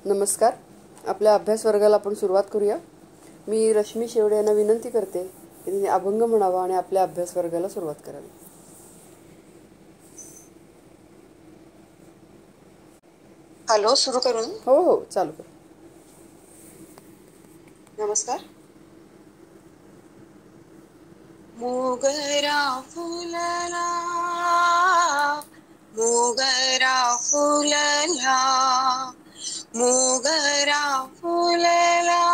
नमस्कार. आपल्या अभ्यास वर्गाला आपण सुरुवात करूया. मी रश्मी शेवडे यांना विनंती करते की त्यांनी अभंग म्हणावा आणि आपल्या अभ्यास वर्गाला सुरुवात करावी. हॅलो, सुरू करून? हो हो, चालू कर. नमस्कार. मोगरा फुलला, मोगरा फुलला, मोगरा फुलला,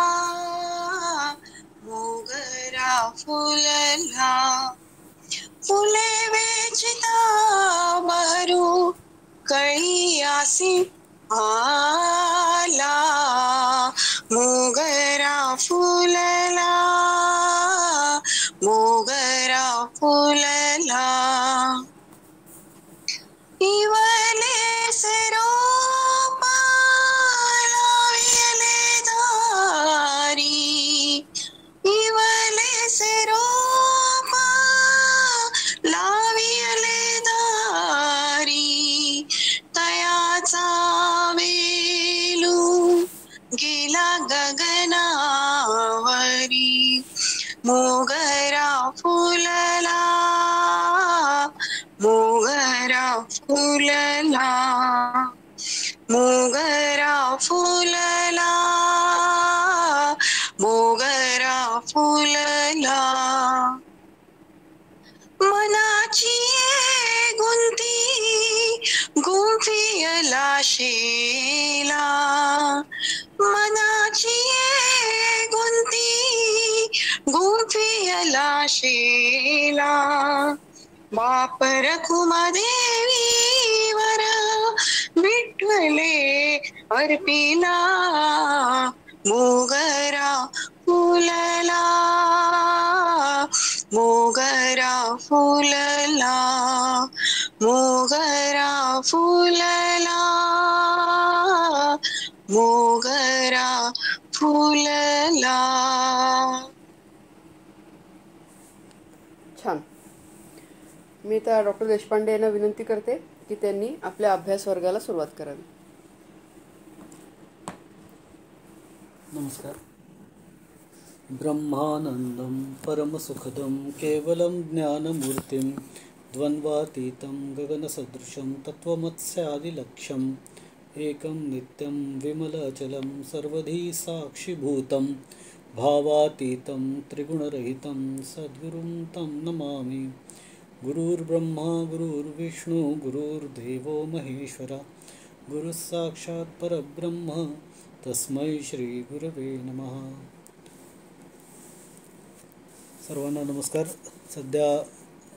मोगरा फुलला, फुले वेचिता बहरू कळी आसी आला, मोगरा फुलला, मोगरा फुलला, इवले रोपा लाविले दारी, इवले रोपा लाविले दारी, तयाचा वेलू गेला गगनावरी, मोगरा फुलला, मोगरा फुलला, मोगरा फुलला, मोगरा फुलला, मनाची गुंती गुंफियला शेला, मनाची गुंती गुंफियला शेला, बाप रखुमादेवीवर विठ्ठले अर्पिला, मोगरा फुलला, मोगरा फुलला, मोगरा फुलला, मोगरा फुलला. छान. मी आता डॉक्टर देशपांडे यांना विनंती करते की त्यांनी आपल्या अभ्यास वर्गाला सुरुवात करावी. नमस्कार. ब्रह्मानंदं परमसुखदं केवलं ज्ञानमूर्तिं द्वन्द्वातीतं गगनसदृशं तत्त्वमस्यादिलक्ष्यम् एकं नित्यं विमलाचलं सर्वधी साक्षिभूतं भावातीतं त्रिगुणरहितं सद्गुरुं तं नमामि. गुरुर्ब्रह्मा गुरुर्विष्णु गुरुर्देवो महेश्वरा गुरुः साक्षात् परब्रह्म तस्मै श्री गुरवे नमः. सर्वांना नमस्कार. सध्या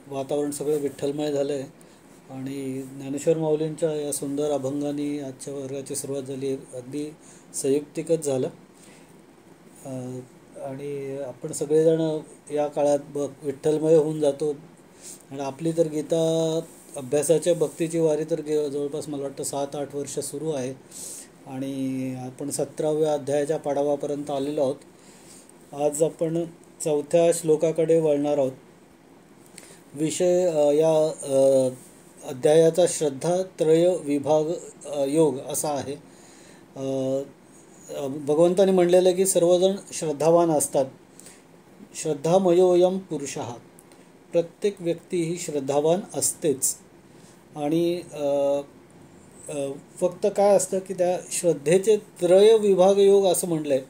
वातावरण सगळं विठ्ठलमय झालं आहे आणि ज्ञानेश्वर माऊलींच्या या सुंदर अभंगाने आजच्या वर्गाची सुरुवात झाली. अगदी संयुक्तिकच झालं आणि आपण सगळेजण या काळात विठ्ठलमय होऊन जातो आणि आपली तर गीता अभ्यासाच्या भक्तीची वारी तर जवळपास मला वाटतं 7-8 वर्ष सुरू आहे आणि आपण 17व्या अध्यायाच्या पाडावापर्यंत आलेलो आहोत. आज आपण 4थ्या श्लोकाकडे वळणार आहोत. विषय या अध्यायाचा श्रद्धात्रय विभाग योग असा आहे. भगवंताने म्हणलेलं आहे की सर्वजण श्रद्धावान असतात. श्रद्धामयोऽयं पुरुषः. प्रत्येक व्यक्ती ही श्रद्धावान असतेच आणि फक्त काय असतं की त्या श्रद्धेचे त्रय विभाग योग असं म्हटलं आहे.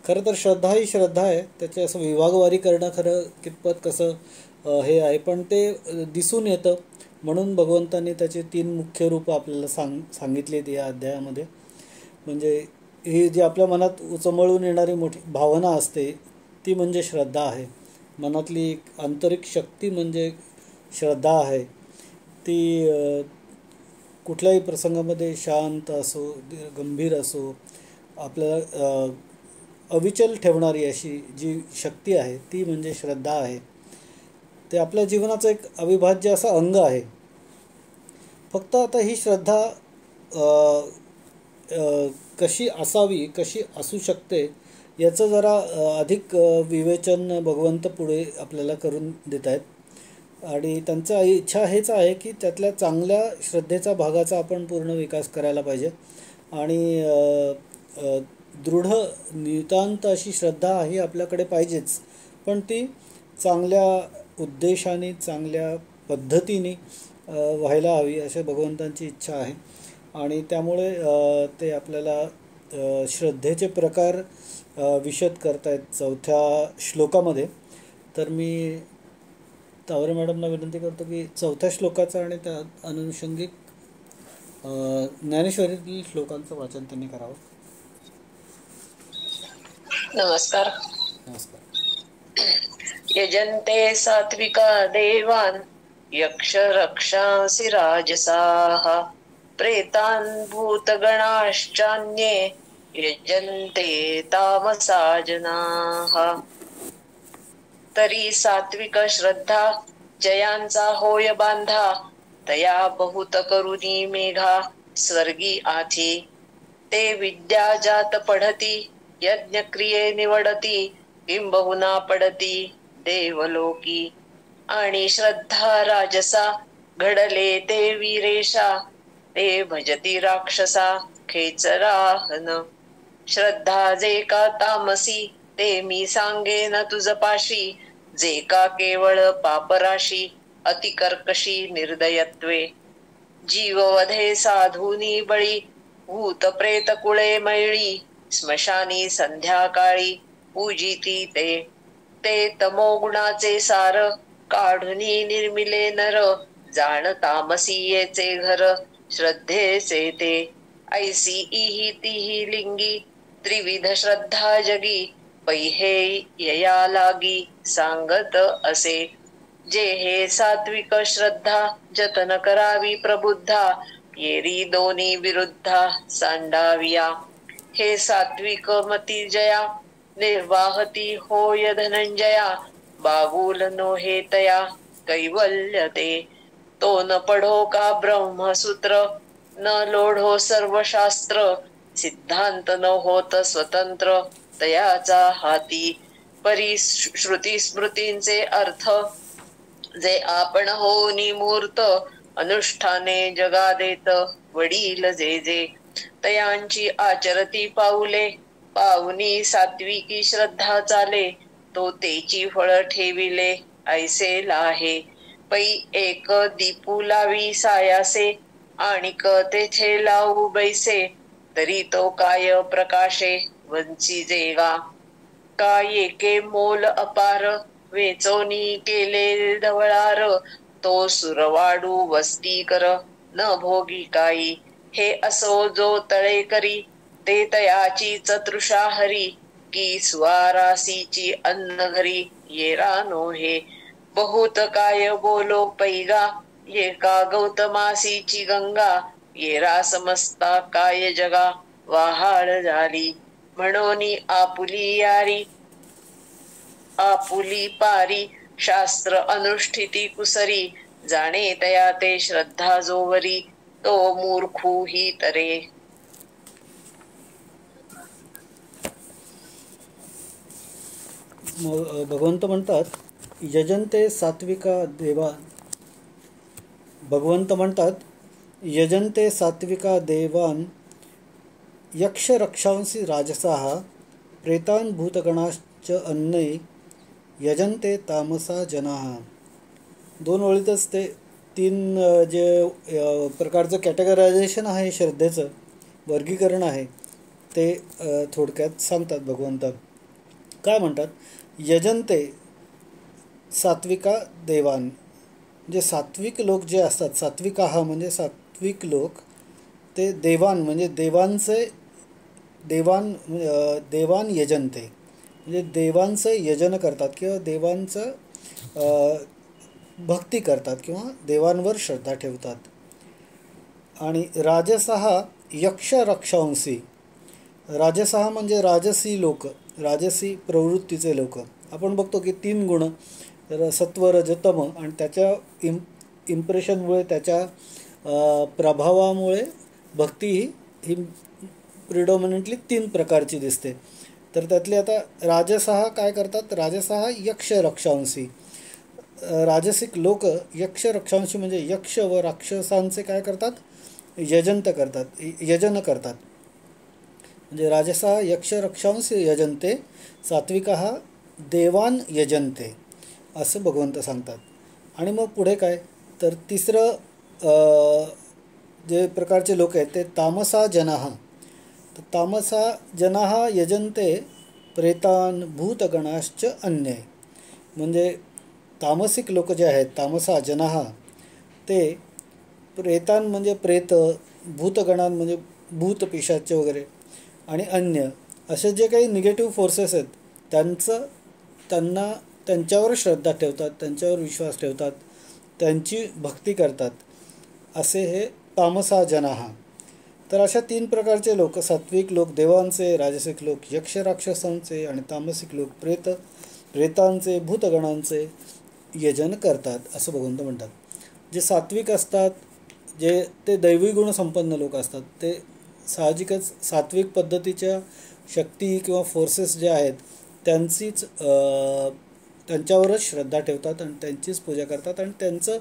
खरं तर श्रद्धा ही श्रद्धा आहे, त्याचे असं विभागवारी करणं खरं कितपत कसं हे आहे, पण ते दिसून येतं म्हणून भगवंतांनी त्याचे 3 मुख्य रूपं आपल्याला सांगितली आहेत या अध्यायामध्ये. म्हणजे ही जी आपल्या मनात उचमळून येणारी मोठी भावना असते ती म्हणजे श्रद्धा आहे. मनातली एक आंतरिक शक्ती म्हणजे श्रद्धा आहे. ती कुठल्याही प्रसंगामध्ये शांत असो गंभीर असो आपल्याला अविचल ठेवणारी अशी जी शक्ती आहे ती म्हणजे श्रद्धा आहे. ते आपल्या जीवनाचं एक अविभाज्य असं अंग आहे. फक्त आता ही श्रद्धा कशी असावी कशी असू शकते याचं जरा अधिक विवेचन भगवंत पुढे आपल्याला करून देत आहेत. आणि त्यांचा इच्छा हेच आहे की त्यातल्या चांगल्या श्रद्धेचा भागाचा आपण पूर्ण विकास करायला पाहिजे आणि दृढ नितांत अशी श्रद्धा ही आपल्याकडे पाहिजेच, पण ती चांगल्या उद्देशाने चांगल्या पद्धतीने व्हायला हवी अशी भगवंतांची इच्छा आहे. आणि त्यामुळे ते आपल्याला श्रद्धेचे प्रकार विशद करतायत 4थ्या श्लोकामध्ये. तर मी तावरे मॅडमना विनंती करतो की 4थ्या श्लोकाचा आणि त्या अनुषंगिक ज्ञानेश्वरीतील श्लोकांचं वाचन त्यांनी करावं. नमस्कार. नमस्कार. यजन्ते सात्विका देवान् यक्ष रक्षांसि राजसाः प्रेतान् भूतगणाश्चान्ये यजन्ते तामसा जनाः. तरी सात्विक श्रद्धा जयांचा होय बांधा तया बहुत करुणी मेघा स्वर्गी आथी. ते विद्या जात पढती यज्ञ क्रिये निवडती किंबहुना पडती देवलोकी. आणि श्रद्धा राजसा घडले ते वीरेशा ते भजती राक्षसा खेचराहन. श्रद्धा जे का तामसी ते मी सांगेन तुझ पाशी जे का केवळ पापराशी अतिकर्कशी निर्दयत्वे. जीववधे साधूनी बळी भूत प्रेत कुळे मैळी स्मशानी संध्याकाळी पूजिती ते. ते तमोगुणाचे सार काढुनी निर्मिले नर जाण तामसीयेचे घर श्रद्धेचे ते. ऐसी इही तिही लिंगी त्रिविध श्रद्धा जगी पैहे यया लागी सांगत असे. जे हे सात्विक श्रद्धा जतन करावी प्रबुद्धा येरी दोन्ही विरुद्धा सांडाविया. हे सात्विक मती जया निर्वाहती होय धनंजया बागुल नो हे तया कैवल्य ते. तो न पढो का ब्रह्मसूत्र न लोढो सर्व शास्त्र सिद्धांत न होत स्वतंत्र तयाचा हाती. परी श्रुती स्मृतींचे अर्थ जे आपण होनी मूर्त अनुष्ठाने जगा देत वडील जे जे. तयांची आचरती पाऊले पाहुनी सात्विकी श्रद्धा चाले. तो तेची फळ ठेविले ऐसे लाहे. पै एक दीपू लावी सायासे आणिक तेथे लावू बैसे तरी तो काय प्रकाशे वंची जेगा. काय एके मोल अपार वेचोनी केले ढवळार तो सुरवाडू वस्ती कर न भोगी काही. हे असो जो तळे करी ते तयाची चतृषा हरी की स्वारासीची अन्न घरी येरानो हे. बहुत काय बोलो पैगा ये का गौतमासीची गंगा येरा समजता काय जगा वाहाळ झाली. म्हणोनी आपुली यारी आपुली पारी शास्त्र अनुष्ठिती कुसरी जाणे तया ते श्रद्धा जोवरी तो मूर्खू ही तरे. भगवंत म्हणतात यजन्ते सात्विका देवा. भगवंत म्हणतात यजन्ते सात्विका देवान यक्ष रक्षांसी राजसाः प्रेतान भूतगणाश्च अन्नै यजन्ते तामसा जनाः. 2 ओळीतच ते 3 जे प्रकारचं कॅटेगरायझेशन आहे श्रद्धेचं वर्गीकरण आहे ते थोडक्यात सांगतात भगवंत. काय म्हणतात? यजन्ते सात्विका देवान. म्हणजे सात्विक लोक जे असतात सात्विका हा म्हणजे सात्विक लोक ते देवान म्हणजे देवांचे देवान यजन्ते म्हणजे देवांचं यजन करतात किंवा देवांचं भक्ती करतात किंवा देवांवर श्रद्धा ठेवतात. आणि राजसः यक्ष रक्षांसी. राजसः म्हणजे राजसी लोक राजसी प्रवृत्तीचे लोक. आपण बघतो की 3 गुण तर सत्व रज तम आणि त्याच्या इम्प्रेशनमुळे त्याच्या प्रभावामुळे भक्ती ही प्रिडॉमिनंटली 3 प्रकारची दिसते. तर त्यातले आता राजसः काय करतात? राजसः यक्ष रक्षांसी. राजसिक लोक यक्ष रक्षांशी म्हणजे यक्ष व राक्षसांचे काय करतात? यजन करतात. म्हणजे राजसा यक्ष रक्षांस यजन्ते, सात्विकः देवान यजन्ते असं भगवंत सांगतात. आणि मग पुढे काय तर तिसरं जे प्रकारचे लोक आहेत ते तामसा जनाः. तर तामसा जनाः यजन्ते प्रेतान भूतगणाश्च अन्ये. म्हणजे तामसिक लोक जे आहेत तामसा जनाः ते प्रेतान म्हणजे प्रेत, भूतगणान म्हणजे भूत पिशाच वगैरे आणि अन्य असे जे काही निगेटिव्ह फोर्सेस आहेत त्यांच्यावर श्रद्धा ठेवतात, त्यांच्यावर विश्वास ठेवतात, त्यांची भक्ती करतात असे हे तामसा जनाः. तर अशा 3 प्रकारचे लोक, सात्विक लोक देवांचे, राजसिक लोक यक्ष राक्षसांचे आणि तामसिक लोक प्रेतांचे भूतगणांचे यजन करतात असं भगवंत म्हणतात. जे सात्विक असतात जे ते दैवी गुण संपन्न लोक असतात ते साहजिकच सात्विक पद्धतीच्या शक्ती किंवा फोर्सेस जे आहेत त्यांच्यावरच श्रद्धा ठेवतात आणि त्यांचीच पूजा करतात आणि त्यांचं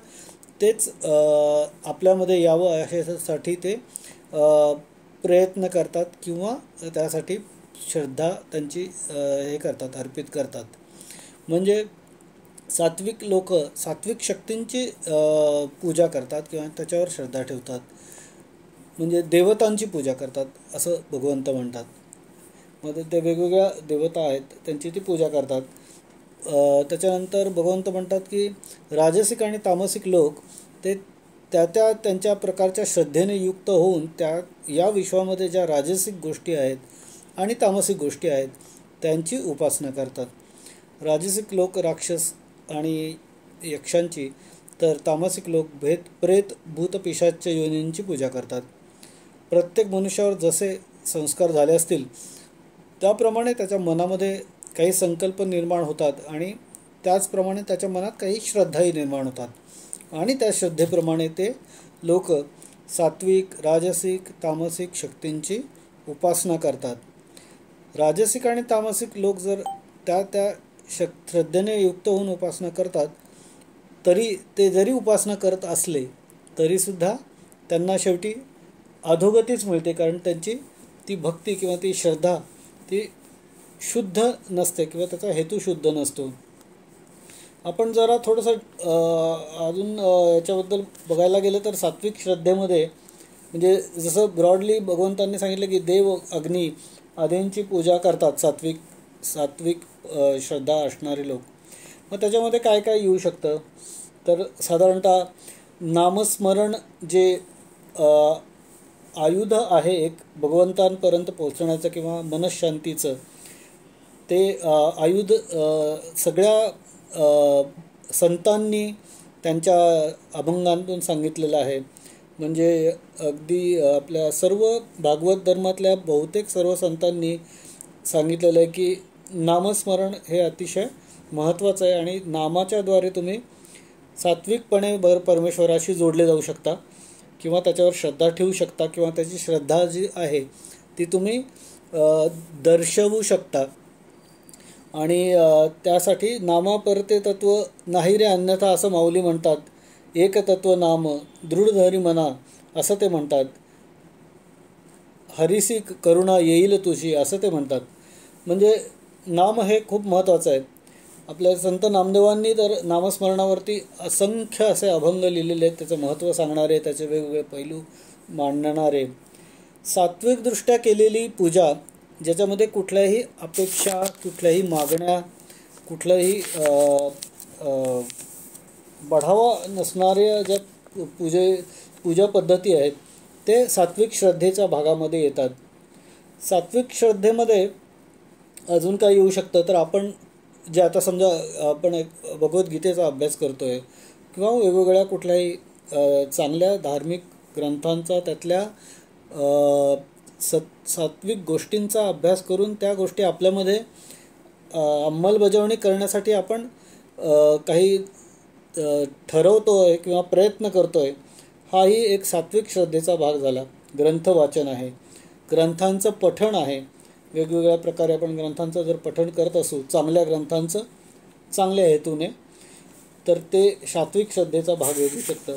तेच आपल्यामध्ये यावं अशासाठी ते प्रयत्न करतात किंवा त्यासाठी श्रद्धा त्यांची हे करतात, अर्पित करतात. म्हणजे सात्विक लोक सात्विक शक्तींची पूजा करतात किंवा त्याच्यावर श्रद्धा ठेवतात, म्हणजे देवतांची पूजा करतात असं भगवंत म्हणतात. मग ते वेगवेगळ्या देवता आहेत त्यांची ती पूजा करतात. त्याच्यानंतर भगवंत म्हणतात की राजसिक आणि तामसिक लोक ते त्यांच्या प्रकारच्या श्रद्धेने युक्त होऊन या विश्वामध्ये ज्या राजसिक गोष्टी आहेत आणि तामसिक गोष्टी आहेत त्यांची उपासना करतात. राजसिक लोक राक्षस आणि यक्षांची, तर तामसिक लोक प्रेत भूत पिशाच्य योनींची पूजा करतात. प्रत्येक मनुष्यावर जसे संस्कार झाले असतील त्याप्रमाणे त्याच्या मनामध्ये काही संकल्प निर्माण होतात आणि त्याचप्रमाणे त्याच्या मनात काही श्रद्धाही निर्माण होतात आणि त्या श्रद्धेप्रमाणे ते लोक सात्विक राजसिक तामसिक शक्तींची उपासना करतात. राजसिक आणि तामसिक लोक जर त्या श्रद्धेने युक्त होऊन उपासना करतात तरी ते जरी उपासना करत असले तरीसुद्धा त्यांना शेवटी अधोगतीच मिळते, कारण त्यांची ती भक्ती किंवा ती श्रद्धा ती शुद्ध नसते किंवा त्याचा हेतू शुद्ध नसतो. आपण जरा थोडंसं अजून याच्याबद्दल बघायला गेलं तर सात्विक श्रद्धेमध्ये म्हणजे जसं ब्रॉडली भगवंतांनी सांगितलं की देव अग्नी आदींची पूजा करतात सात्विक श्रद्धा असणारे लोक. मग त्याच्यामध्ये काय काय येऊ शकतं तर साधारणतः नामस्मरण जे आयुध आहे एक भगवंतांपर्यंत पोहोचण्याचं किंवा मनःशांतीचं, ते आयुध सगळ्या संतांनी त्यांच्या अभंगांतून सांगितलेलं आहे. म्हणजे अगदी आपल्या सर्व भागवत धर्मातल्या बहुतेक सर्व संतांनी सांगितलेलं आहे की नामस्मरण हे अतिशय महत्त्वाचं आहे आणि नामाच्याद्वारे तुम्ही सात्विकपणे परमेश्वराशी जोडले जाऊ शकता किंवा त्याच्यावर श्रद्धा ठेवू शकता किंवा त्याची श्रद्धा जी आहे ती तुम्ही दर्शवू शकता. आणि त्यासाठी नामापरते तत्व नाही रे अन्यथा असं माऊली म्हणतात. एकतत्व नाम दृढ धरी मना असं ते म्हणतात. हरिसी करुणा येईल तुझी असं ते म्हणतात. म्हणजे नाम हे खूप महत्त्वाचं आहे. आपल्या संत नामदेवांनी तर नामस्मरणावरती असंख्य असे अभंग लिहिलेले आहेत, त्याचं महत्त्व सांगणारे, त्याचे वेगवेगळे पैलू मांडणारे. सात्विकदृष्ट्या केलेली पूजा ज्याच्यामध्ये कुठल्याही अपेक्षा, कुठल्याही मागण्या, कुठल्याही बढावा नसणाऱ्या ज्या पूजा पद्धती आहेत ते सात्विक श्रद्धेच्या भागामध्ये येतात. सात्विक श्रद्धेमध्ये अजून काय येऊ शकतं तर आपण जे आता समजा आपण एक भगवद्गीतेचा अभ्यास करतो आहे किंवा वेगवेगळ्या कुठल्याही चांगल्या धार्मिक ग्रंथांचा त्यातल्या सात्विक गोष्टींचा अभ्यास करून त्या गोष्टी आपल्यामध्ये अंमलबजावणी करण्यासाठी आपण काही ठरवतो आहे किंवा प्रयत्न करतो आहे, हाही एक सात्विक श्रद्धेचा भाग झाला. ग्रंथ वाचन आहे, ग्रंथांचं पठण आहे. वेगवेगळ्या प्रकारे आपण ग्रंथांचं जर पठण करत असू चांगल्या ग्रंथांचं चांगल्या हेतूने तर ते सात्विक श्रद्धेचा भाग येऊ शकतं.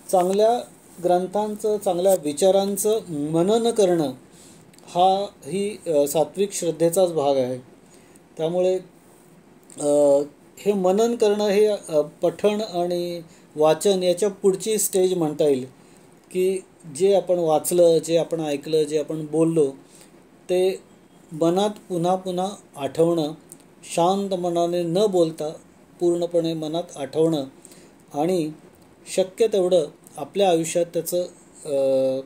चांगल्या ग्रंथांचं चांगल्या विचारांचं मनन करणं ही सात्विक श्रद्धेचाच भाग आहे. त्यामुळे हे मनन करणं हे पठण आणि वाचन याच्या पुढची स्टेज म्हणता येईल, की जे आपण वाचलं, जे आपण ऐकलं, जे आपण बोललो ते मनात पुन्हा पुन्हा आठवणं, शांत मनाने न बोलता पूर्णपणे मनात आठवणं आणि शक्य तेवढं आपल्या आयुष्यात त्याचं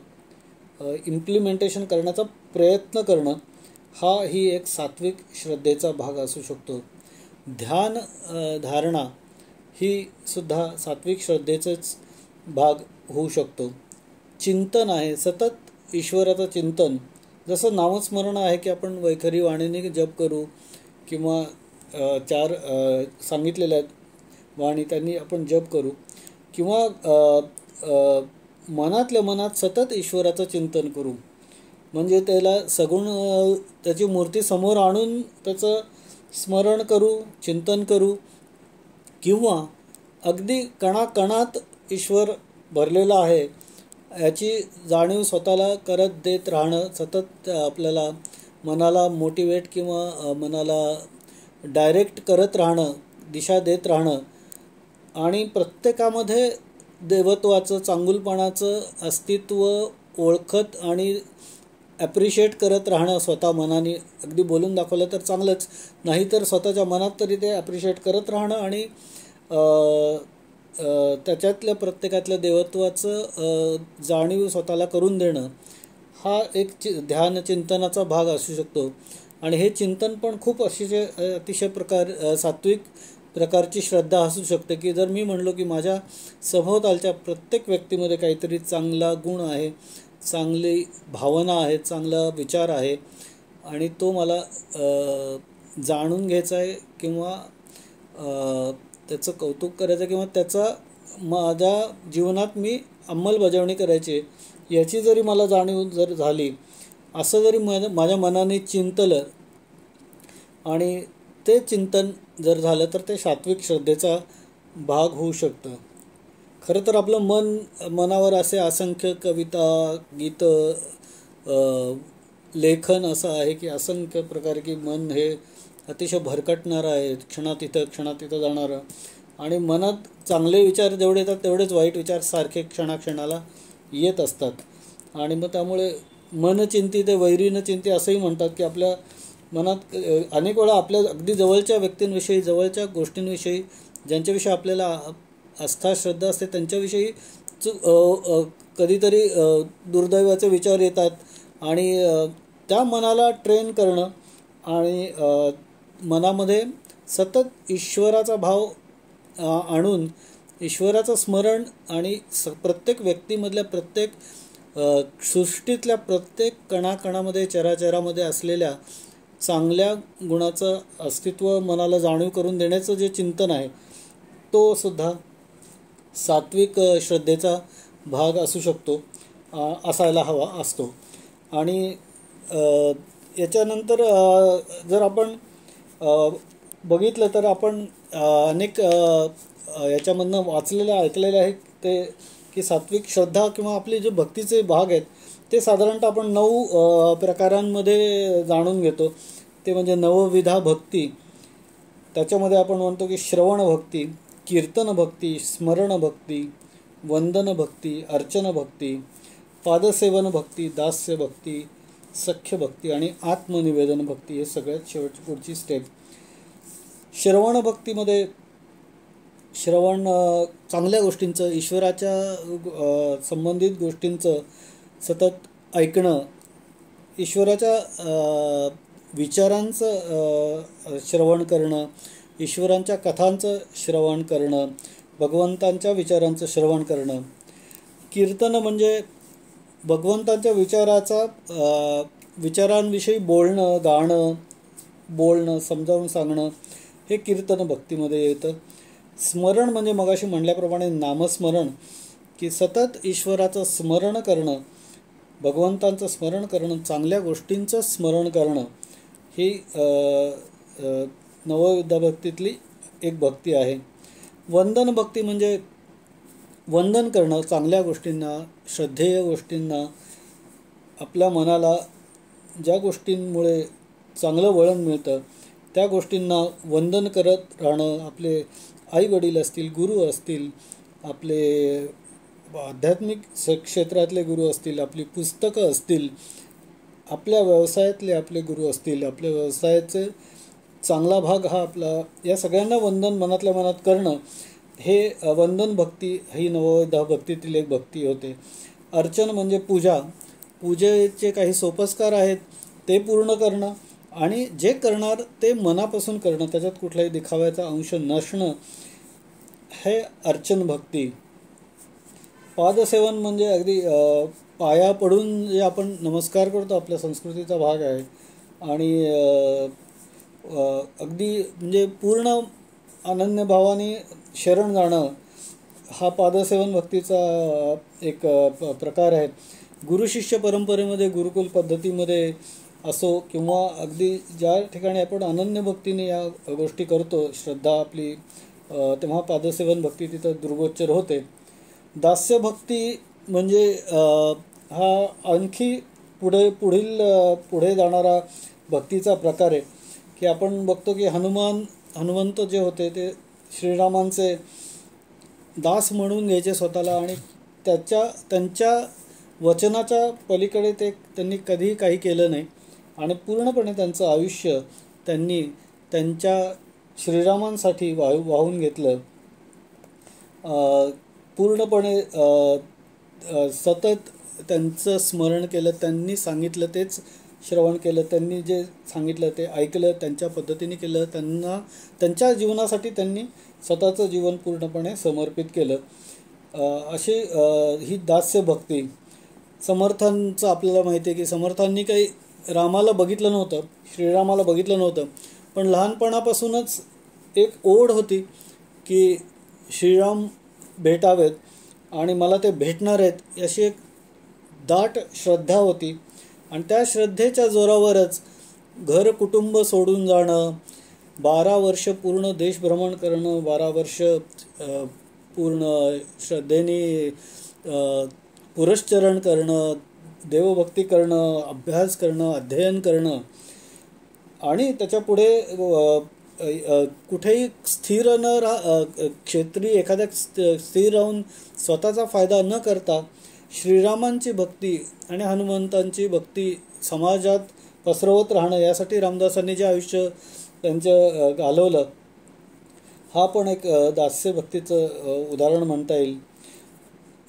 इम्प्लिमेंटेशन करण्याचा प्रयत्न करणं ही एक सात्विक श्रद्धेचा भाग असू शकतो. ध्यान धारणा ही सुद्धा सात्विक श्रद्धेचाच भाग होऊ शकतो. चिंतन आहे, सतत ईश्वराचं चिंतन, जसं नामस्मरण आहे की आपण वैखरी वाणीने जप करू किंवा 4 सांगितलेल्या आहेत वाणी त्यांनी आपण जप करू, किंवा मनातल्या मनात सतत ईश्वराचं चिंतन करू, म्हणजे त्याला सगुण त्याची मूर्ती समोर आणून त्याचं स्मरण करू, चिंतन करू, किंवा अगदी कणाकणात ईश्वर भरलेला आहे याची जाणीव स्वतःला करत देत राहणं, सतत आपल्याला मनाला मोटिवेट किंवा मनाला डायरेक्ट करत राहणं, दिशा देत राहणं आणि प्रत्येकामध्ये देवत्वाचं, चांगुलपणाचं अस्तित्व ओळखत आणि ॲप्रिशिएट करत राहणं स्वतः मनाने. अगदी बोलून दाखवलं तर चांगलंच, नाहीतर स्वतःच्या मनात तरी ते ॲप्रिशिएट करत राहणं आणि त्याच्यातल्या प्रत्येकातल्या देवत्वाचं जाणीव स्वतःला करून देणं हा एक ध्यान चिंतनाचा भाग असू शकतो. आणि हे चिंतन पण खूप अतिशय सात्विक प्रकारची श्रद्धा असू शकते, की जर मी म्हणलो की माझ्या सभोवतालच्या प्रत्येक व्यक्तीमध्ये काहीतरी चांगला गुण आहे, चांगली भावना आहे, चांगला विचार आहे आणि तो मला जाणून घ्यायचा आहे किंवा त्याचं कौतुक करायचं किंवा त्याचा माझ्या जीवनात मी अंमलबजावणी करायची याची जरी मला जाणीव जर झाली, असं जरी माझ्या मनाने चिंतलं आणि ते चिंतन जर झालं तर ते सात्विक श्रद्धेचा भाग होऊ शकतं. खरं तर आपलं मनावर असे असंख्य कविता, गीतं, लेखन असं आहे की असंख्य प्रकारे की मन हे अतिशय भरकटणारं आहे, क्षणात इथं जाणारं, आणि मनात चांगले विचार जेवढे येतात तेवढेच वाईट विचार सारखे क्षणाक्षणाला येत असतात. आणि मग त्यामुळे मनचिंती ते वैरीनचिंती असंही म्हणतात की आपल्या मनात अनेक वेळा आपल्या अगदी जवळच्या व्यक्तींविषयी, जवळच्या गोष्टींविषयी, ज्यांच्याविषयी आपल्याला आस्था श्रद्धा असते त्यांच्याविषयी कधीतरी दुर्दैवाचे विचार येतात आणि त्या मनाला ट्रेन करणं आणि मनामध्ये सतत ईश्वराचा भाव आणून ईश्वराचं स्मरण आणि प्रत्येक व्यक्तीमधल्या प्रत्येक सृष्टीतल्या प्रत्येक कणाकणामध्ये, चराचरामध्ये असलेल्या चांगल्या गुणाचं अस्तित्व मनाला जाणीव करून देण्याचं जे चिंतन आहे तो सुद्धा सात्विक श्रद्धेचा भाग असू शकतो, असायला हवा असतो. आणि याच्यानंतर जर आपण बघितलं तर आपण अनेक याच्यामधनं वाचलेलं ऐकलेलं आहे ते की सात्विक श्रद्धा किंवा आपले जे भक्तीचे भाग आहेत ते साधारणतः आपण 9 प्रकारांमध्ये जाणून घेतो. ते म्हणजे नवविधा भक्ती. त्याच्यामध्ये आपण म्हणतो की श्रवण भक्ती, कीर्तन भक्ती, स्मरण भक्ती, वंदन भक्ती, अर्चन भक्ती, पादसेवन भक्ती, दास्य भक्ती, सख्य भक्ती आणि आत्मनिवेदन भक्ती. हे सगळ्यात शेवटची पुढची स्टेप. श्रवण भक्तीमध्ये श्रवण चांगल्या गोष्टींचं, ईश्वराच्या संबंधित गोष्टींचं सतत ऐकणं, ईश्वराच्या विचारांचं श्रवण करणं, ईश्वरांच्या कथांचं श्रवण करणं, भगवंतांच्या विचारांचं श्रवण करणं. कीर्तन म्हणजे भगवंतांच्या विचारांविषयी बोलणं, गाणं, बोलणं, समजावून सांगणं हे कीर्तन भक्तीमध्ये येतं. स्मरण म्हणजे मगाशी म्हणल्याप्रमाणे नामस्मरण, की सतत ईश्वराचं स्मरण करणं, भगवंतांचं स्मरण करणं, चांगल्या गोष्टींचं स्मरण करणं ही नवविधा भक्तीतली एक भक्ती आहे. वंदन भक्ती म्हणजे वंदन करणं, चांगल्या गोष्टींना, श्रद्धेय गोष्टींना आपल्या मनाला ज्या गोष्टींमुळे चांगलं वळण मिळतं त्या गोष्टींना वंदन करत राहणं, आपले आई वडील असतील, गुरु असतील, आपले आध्यात्मिक क्षेत्रातले गुरु असतील, आपली पुस्तकं असतील, आपल्या व्यवसायातले आपले गुरु असतील, आपल्या व्यवसायाचे चांगला भाग हा आपला, या सगळ्यांना वंदन मनातल्या मनात करणं, हे वंदन भक्ती ही नवविधा भक्तीतील एक भक्ती होते. अर्चन म्हणजे पूजा, पूजेचे काही सोपस्कार आहेत ते पूर्ण करणं आणि जे करणार ते मनापासून करणं, त्याच्यात कुठलाही दिखाव्याचा अंश नसणं, हे अर्चन भक्ती. पादसेवन म्हणजे अगदी पाया पडून जे आपण नमस्कार करतो, आपल्या संस्कृतीचा भाग आहे. आणि अगदी म्हणजे पूर्ण अनन्यभावाने शरण जाणं हा पादसेवन भक्तीचा एक प्रकार आहे. गुरुशिष्य परंपरेमध्ये, गुरुकुल पद्धतीमध्ये असो किंवा अगदी ज्या ठिकाणी आपण अनन्य भक्तीने या गोष्टी करतो, श्रद्धा आपली, तेव्हा पादसेवन भक्ती तिथं दृगोचर होते. दास्यभक्ती म्हणजे हा आणखी पुढे जाणारा भक्तीचा प्रकार आहे की आपण बघतो की हनुमंत जे होते ते श्रीरामांचे दास म्हणून घ्यायचे स्वतःला आणि त्यांच्या वचनाच्या पलीकडे त्यांनी कधीही काही केलं नाही आणि पूर्णपणे त्यांचं आयुष्य त्यांनी त्यांच्या श्रीरामांसाठी वाहून घेतलं. पूर्णपणे सतत त्यांचं स्मरण केलं, त्यांनी सांगितलं तेच श्रवण केलं, त्यांनी जे सांगितलं ते ऐकलं, त्यांच्या पद्धतीने केलं, त्यांच्या जीवनासाठी त्यांनी स्वतःचं जीवन पूर्णपणे समर्पित केलं. अशी ही दास्य भक्ती. समर्थांचं आपल्याला माहिती आहे की समर्थांनी काही रामाला बघितलं नव्हतं, श्रीरामाला बघितलं नव्हतं, पण लहानपणापासूनच एक ओढ होती की श्रीराम भेटावेत आणि मला ते भेटणार आहेत अशी एक दाट श्रद्धा होती. आणि त्या श्रद्धेच्या जोरावरच घर कुटुंब सोडून जाणं, 12 वर्ष पूर्ण देशभ्रमण करणं, 12 वर्ष पूर्ण श्रद्धेने पुरश्चरण करणं, देवभक्ती करणं, अभ्यास करणं, अध्ययन करणं आणि त्याच्या पुढे कुठेही स्थिर न क्षेत्री एखाद्या स्थिर राहून स्वतःचा फायदा न करता श्रीरामांची भक्ती आणि हनुमंतांची भक्ती समाजात पसरवत राहणं, यासाठी रामदासांनी जे आयुष्य त्यांचं घालवलं हा पण एक दास्य भक्तीचं उदाहरण म्हणता येईल.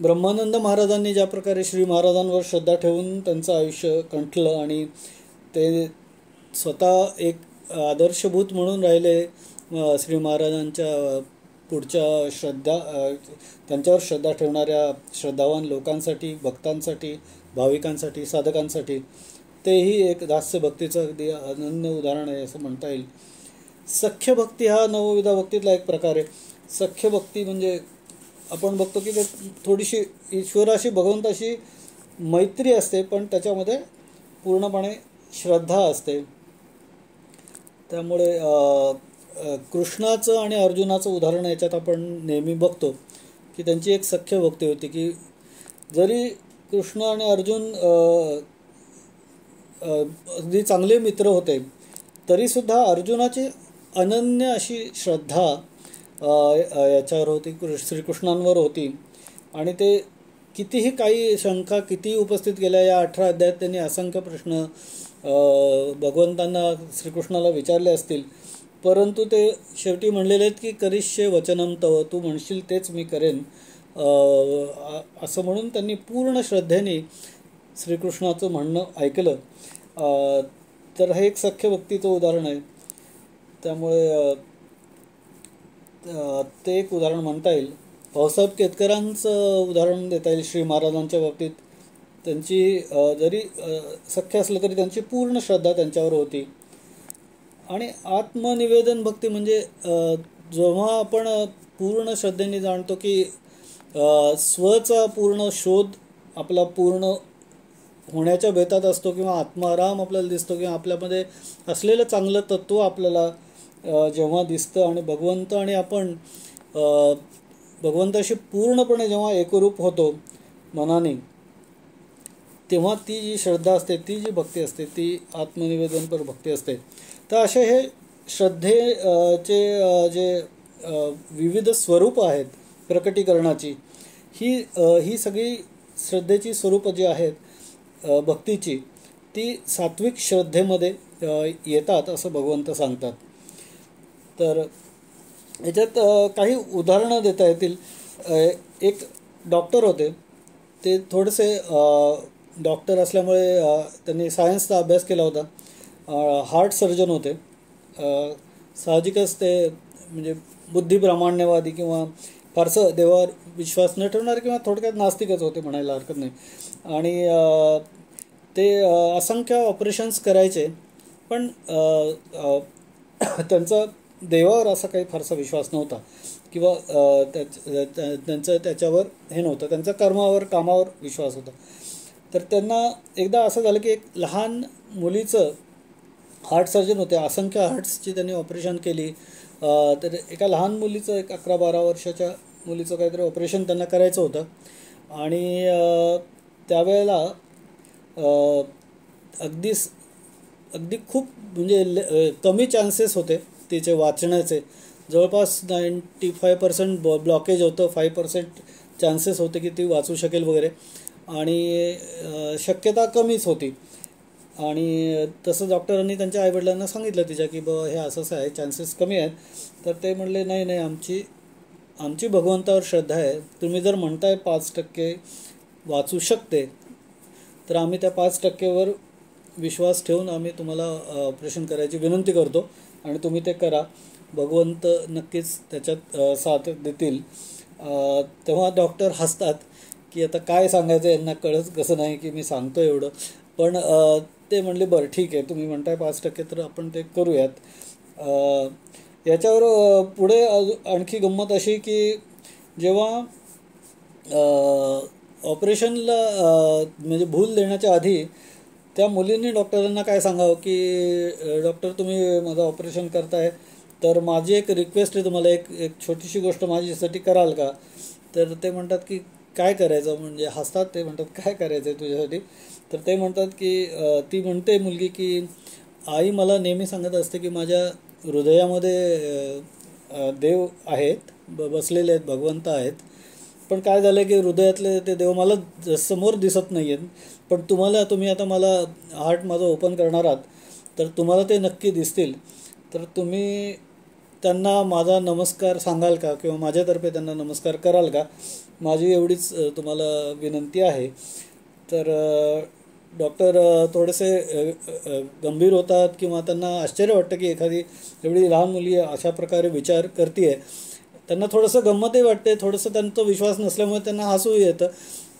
ब्रह्मानंद महाराजांनी ज्या प्रकारे श्री महाराजांवर श्रद्धा ठेवून त्यांचं आयुष्य कंठलं आणि ते स्वतः एक आदर्शभूत म्हणून राहिले श्री महाराजांच्या पुढच्या त्यांच्यावर श्रद्धा ठेवणाऱ्या श्रद्धावान लोकांसाठी, भक्तांसाठी, भाविकांसाठी, साधकांसाठी, तेही एक दास्य भक्तीचं अगदी अनन्य उदाहरण आहे असं म्हणता येईल. सख्य भक्ती हा नवविधा भक्तीतला एक प्रकार आहे. सख्य भक्ती म्हणजे आपण बघतो की ते थोडीशी ईश्वराशी, भगवंताशी मैत्री असते, पण त्याच्यामध्ये पूर्णपणे श्रद्धा असते. त्यामुळे कृष्णाचं आणि अर्जुनाचं उदाहरण याच्यात आपण नेहमी बघतो की त्यांची एक सख्य भक्ती होती की जरी कृष्ण आणि अर्जुन अगदी चांगले मित्र होते तरीसुद्धा अर्जुनाची अनन्य अशी श्रद्धा याच्यावर होती, श्रीकृष्णांवर होती. आणि ते कितीही काही शंका कितीही उपस्थित केल्या, या 18 अध्यायात त्यांनी असंख्य प्रश्न भगवंतांना, श्रीकृष्णाला विचारले असतील, परंतु ते शेवटी म्हणलेले आहेत की करिष्ये वचनम तव, तू म्हणशील तेच मी करेन, असं म्हणून त्यांनी पूर्ण श्रद्धेने श्रीकृष्णाचं म्हणणं ऐकलं. तर हे एक सख्य भक्तीचं उदाहरण आहे. त्यामुळे ते एक उदाहरण म्हणता येईल. भाऊसाहेब केतकरांचं उदाहरण देता येईल श्री महाराजांच्या बाबतीत. त्यांची जरी सख्य असलं तरी त्यांची पूर्ण श्रद्धा त्यांच्यावर होती. आणि आत्मनिवेदन भक्ती म्हणजे जेव्हा आपण पूर्ण श्रद्धेने जाणतो की स्वचा पूर्ण शोध आपला पूर्ण होण्याच्या बेतात असतो किंवा आत्माराम आपल्याला दिसतो किंवा आपल्यामध्ये असलेलं चांगलं तत्त्व आपल्याला जेव्हा दिसतं आणि भगवंत आणि आपण भगवंताशी पूर्णपणे जेव्हा एकरूप होतो मनाने, तेव्हा ती जी श्रद्धा असते, ती जी भक्ती असते, ती आत्मनिवेदनपर भक्ती असते. तर असे हे श्रद्धेचे जे विविध स्वरूप आहेत प्रकटीकरणाची, ही सगळी श्रद्धेची स्वरूपं जी आहेत भक्तीची, ती सात्विक श्रद्धेमध्ये येतात असं भगवंत सांगतात. तर याच्यात काही उदाहरणं देता येतील. एक डॉक्टर होते, ते थोडेसे डॉक्टर असल्यामुळे त्यांनी सायन्सचा अभ्यास केला होता. हार्ट सर्जन होते. साहजिकच ते म्हणजे बुद्धिप्रामाण्यवादी किंवा फारसं देवावर विश्वास न ठेवणारे किंवा थोडक्यात नास्तिकच होते म्हणायला हरकत नाही. आणि ते असंख्य ऑपरेशन्स करायचे, पण त्यांचा देवावर असा काही फारसा विश्वास नव्हता किंवा त्यांचं त्याच्यावर हे नव्हतं, त्यांचा कामावर विश्वास होता. तर त्यांना एकदा असं झालं की एक लहान मुलीचं, हार्ट सर्जन होते, असंख्य हार्ट्सची त्यांनी ऑपरेशन केली. तर एका लहान मुलीचं, एक 11-12 वर्षाच्या मुलीचं काहीतरी ऑपरेशन त्यांना करायचं होतं. आणि त्यावेळेला अगदी खूप म्हणजे कमी चान्सेस होते तिचे वाचण्याचे. जवळपास 95% ब्लॉकेज होतं, 5% चान्सेस होते की ती वाचू शकेल वगैरे, आणि शक्यता कमीच होती. आणि तसं डॉक्टरांनी त्यांच्या आईवडिलांना सांगितलं तिच्या की बाबा हे असंच आहे, चान्सेस कमी आहेत. तर ते म्हणले नाही, आमची भगवंतावर श्रद्धा आहे. तुम्ही जर म्हणताय 5% वाचू शकते, तर आम्ही त्या 5%वर विश्वास ठेवून आम्ही तुम्हाला ऑपरेशन करायची विनंती करतो आणि तुम्ही ते करा. भगवंत नक्कीच त्याच्यात साथ देतील. तेव्हा डॉक्टर हसतात की आता काय सांगायचं, यांना कळत कसं नाही की मी सांगतो एवढं. पण ते म्हणले बरं ठीक आहे, तुम्ही म्हणताय 5% तर आपण ते करूयात. याच्यावर पुढे आणखी गंमत अशी की जेव्हा ऑपरेशनला म्हणजे भूल देण्याच्या आधी त्या मुलींनी डॉक्टरांना काय सांगावं की डॉक्टर तुम्ही माझं ऑपरेशन करताय, तर माझी एक रिक्वेस्ट आहे तुम्हाला, एक छोटीशी गोष्ट माझ्यासाठी कराल का? तर ते म्हणतात की काय करायचं, म्हणजे हसतात. ते म्हणतात काय करायचं आहे तुझ्यासाठी? तर ते म्हणतात की ती म्हणते मुलगी की आई मला नेहमी सांगत असते की माझ्या हृदयामध्ये देव आहेत, बसलेले आहेत, भगवंत आहेत. पण काय झालं की हृदयातले ते देव मला समोर दिसत नाही आहेत, पण तुम्ही आता मला हार्ट माझं ओपन करणार आहात, तर तुम्हाला ते नक्की दिसतील. तर तुम्ही त्यांना माझा नमस्कार सांगाल का किंवा माझ्यातर्फे त्यांना नमस्कार कराल का? माझी एवढीच तुम्हाला विनंती आहे. तर डॉक्टर थोडेसे गंभीर होतात किंवा त्यांना आश्चर्य वाटतं की एखादी एवढी लहान मुली अशा प्रकारे विचार करते. त्यांना थोडंसं गंमतही वाटते, थोडंसं त्यांचा विश्वास नसल्यामुळे त्यांना हसू येतं.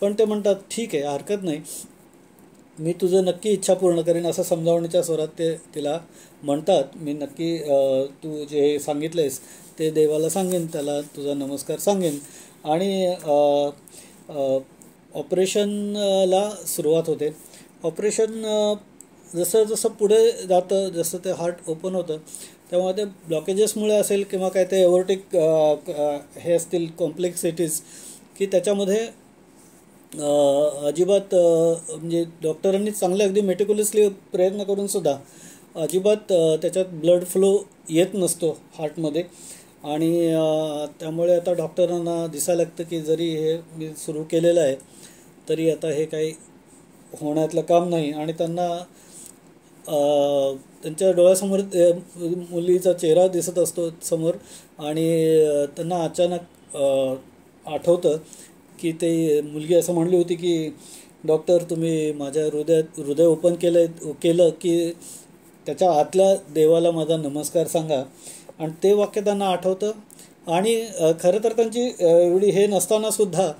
पण ते म्हणतात ठीक आहे, हरकत नाही, मी तुझं नक्की इच्छा पूर्ण करेन असं समजावण्याच्या स्वरात ते तिला म्हणतात. मी नक्की तू जे सांगितलेस ते देवाला सांगेन, त्याला तुझा नमस्कार सांगेन. आणि ऑपरेशनला सुरुवात होते. ऑपरेशन जसं जसं पुढे जातं, जसं ते हार्ट ओपन होतं, तेव्हा ते ब्लॉकेजेसमुळे असेल किंवा काय ते एओर्टिक हे असतील कॉम्प्लेक्सिटीज की त्याच्यामध्ये अजिबात म्हणजे डॉक्टरांनी चांगले अगदी मेटिक्युलसली प्रयत्न करून सुद्धा अजिबात त्याच्यात ब्लड फ्लो येत नसतो हार्टमध्ये. आणि त्यामुळे आता डॉक्टरांना दिसायला लागतं की जरी हे मी सुरू केलेलं आहे तरी आता हे काही होण्यातलं काम नाही. आणि त्यांना त्यांच्या डोळ्यासमोर मुलीचा चेहरा दिसत असतो समोर, आणि त्यांना अचानक आठवतं की ते मुलगी असं म्हणली होती की डॉक्टर तुम्ही माझ्या हृदय ओपन केलं की त्याच्या आतल्या देवाला माझा नमस्कार सांगा. आणि ते वाक्य त्यांना आठवतं. आणि खरं तर त्यांची एवढी हे नसतानासुद्धा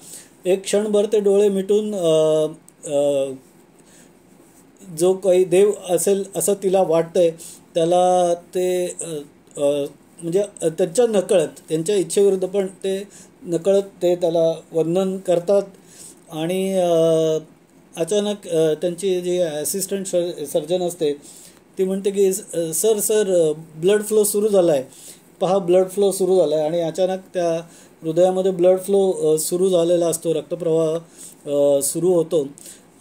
एक क्षणभर ते डोळे मिटून जो काही देव असेल असं तिला वाटतंय त्याला ते म्हणजे त्यांच्या नकळत, त्यांच्या इच्छेविरुद्ध पण ते नकळत ते त्याला वंदन करतात. आणि अचानक त्यांची जी असिस्टंट सर्जन असते ती म्हणते की सर ब्लड फ्लो सुरू झाला आहे, पहा ब्लड फ्लो सुरू झाला आहे. आणि अचानक त्या हृदयामध्ये ब्लड फ्लो सुरू झालेला असतो, रक्तप्रवाह सुरू होतो.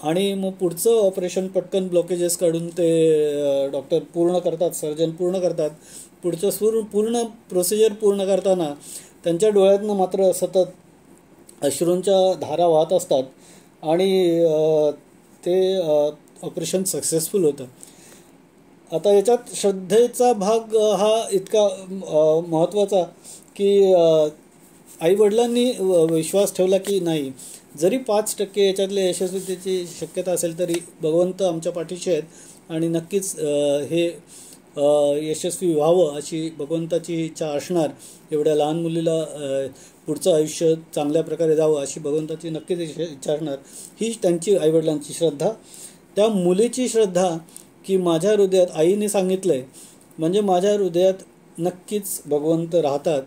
आणि मग पुढचं ऑपरेशन पटकन ब्लॉकेजेस काढून ते डॉक्टर पूर्ण करतात, सर्जन पूर्ण करतात. पुढचं पूर्ण प्रोसिजर पूर्ण करताना त्यांच्या डोळ्यातनं मात्र सतत अश्रूंच्या धारा वाहत असतात आणि ते ऑपरेशन सक्सेसफुल होतं. आता याच्यात श्रद्धेचा भाग हा इतका महत्त्वाचा की आईवडिलांनी विश्वास ठेवला की नाही, जरी 5% याच्यातले यशस्वीतेची शक्यता असेल तरी भगवंत आमच्या पाठीशी आहेत आणि नक्कीच हे यशस्वी व्हावं अशी भगवंताची इच्छा असणार. एवढ्या लहान मुलीला पुढचं आयुष्य चांगल्या प्रकारे जावं अशी भगवंताची नक्कीच इच्छा असणार. ही त्यांची आईवडिलांची श्रद्धा. त्या मुलीची श्रद्धा की माझ्या हृदयात आईने सांगितलं आहे म्हणजे माझ्या हृदयात नक्कीच भगवंत राहतात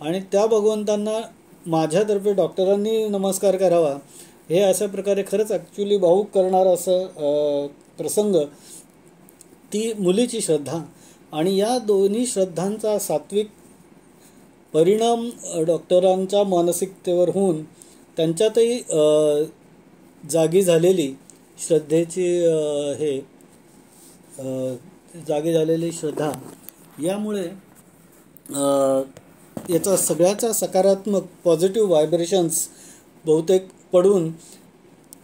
आणि त्या भगवंतांना माझ्यातर्फे डॉक्टरांनी नमस्कार करावा, हे अशा प्रकारे खरंच ॲक्च्युली भावूक करणारा असं प्रसंग ती मुलीची श्रद्धा. आणि या दोन्ही श्रद्धांचा सात्विक परिणाम डॉक्टरांच्या मानसिकतेवर होऊन त्यांच्यातही जागी झालेली श्रद्धेची जागी झालेली श्रद्धा यामुळे याचा सगळ्याचा सकारात्मक पॉझिटिव्ह व्हायब्रेशन्स बहुतेक पडून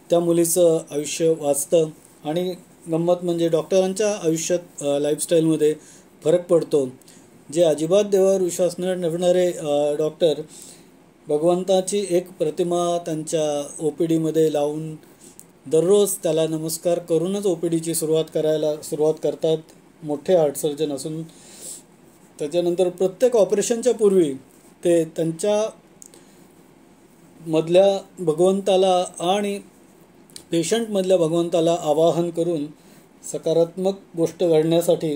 त्या मुलीचं आयुष्य वाचतं. आणि गंमत म्हणजे डॉक्टरांच्या आयुष्यात लाईफस्टाईलमध्ये फरक पडतो. जे अजिबात देवावर विश्वास न ठेवणारे डॉक्टर भगवंताची एक प्रतिमा त्यांच्या OPDमध्ये लावून दररोज त्याला नमस्कार करूनच OPDची सुरुवात करतात. मोठे हार्ट सर्जन असून त्याच्यानंतर प्रत्येक ऑपरेशनच्या पूर्वी ते त्यांच्या मधल्या भगवंताला आणि पेशंटमधल्या भगवंताला आवाहन करून सकारात्मक गोष्ट घडण्यासाठी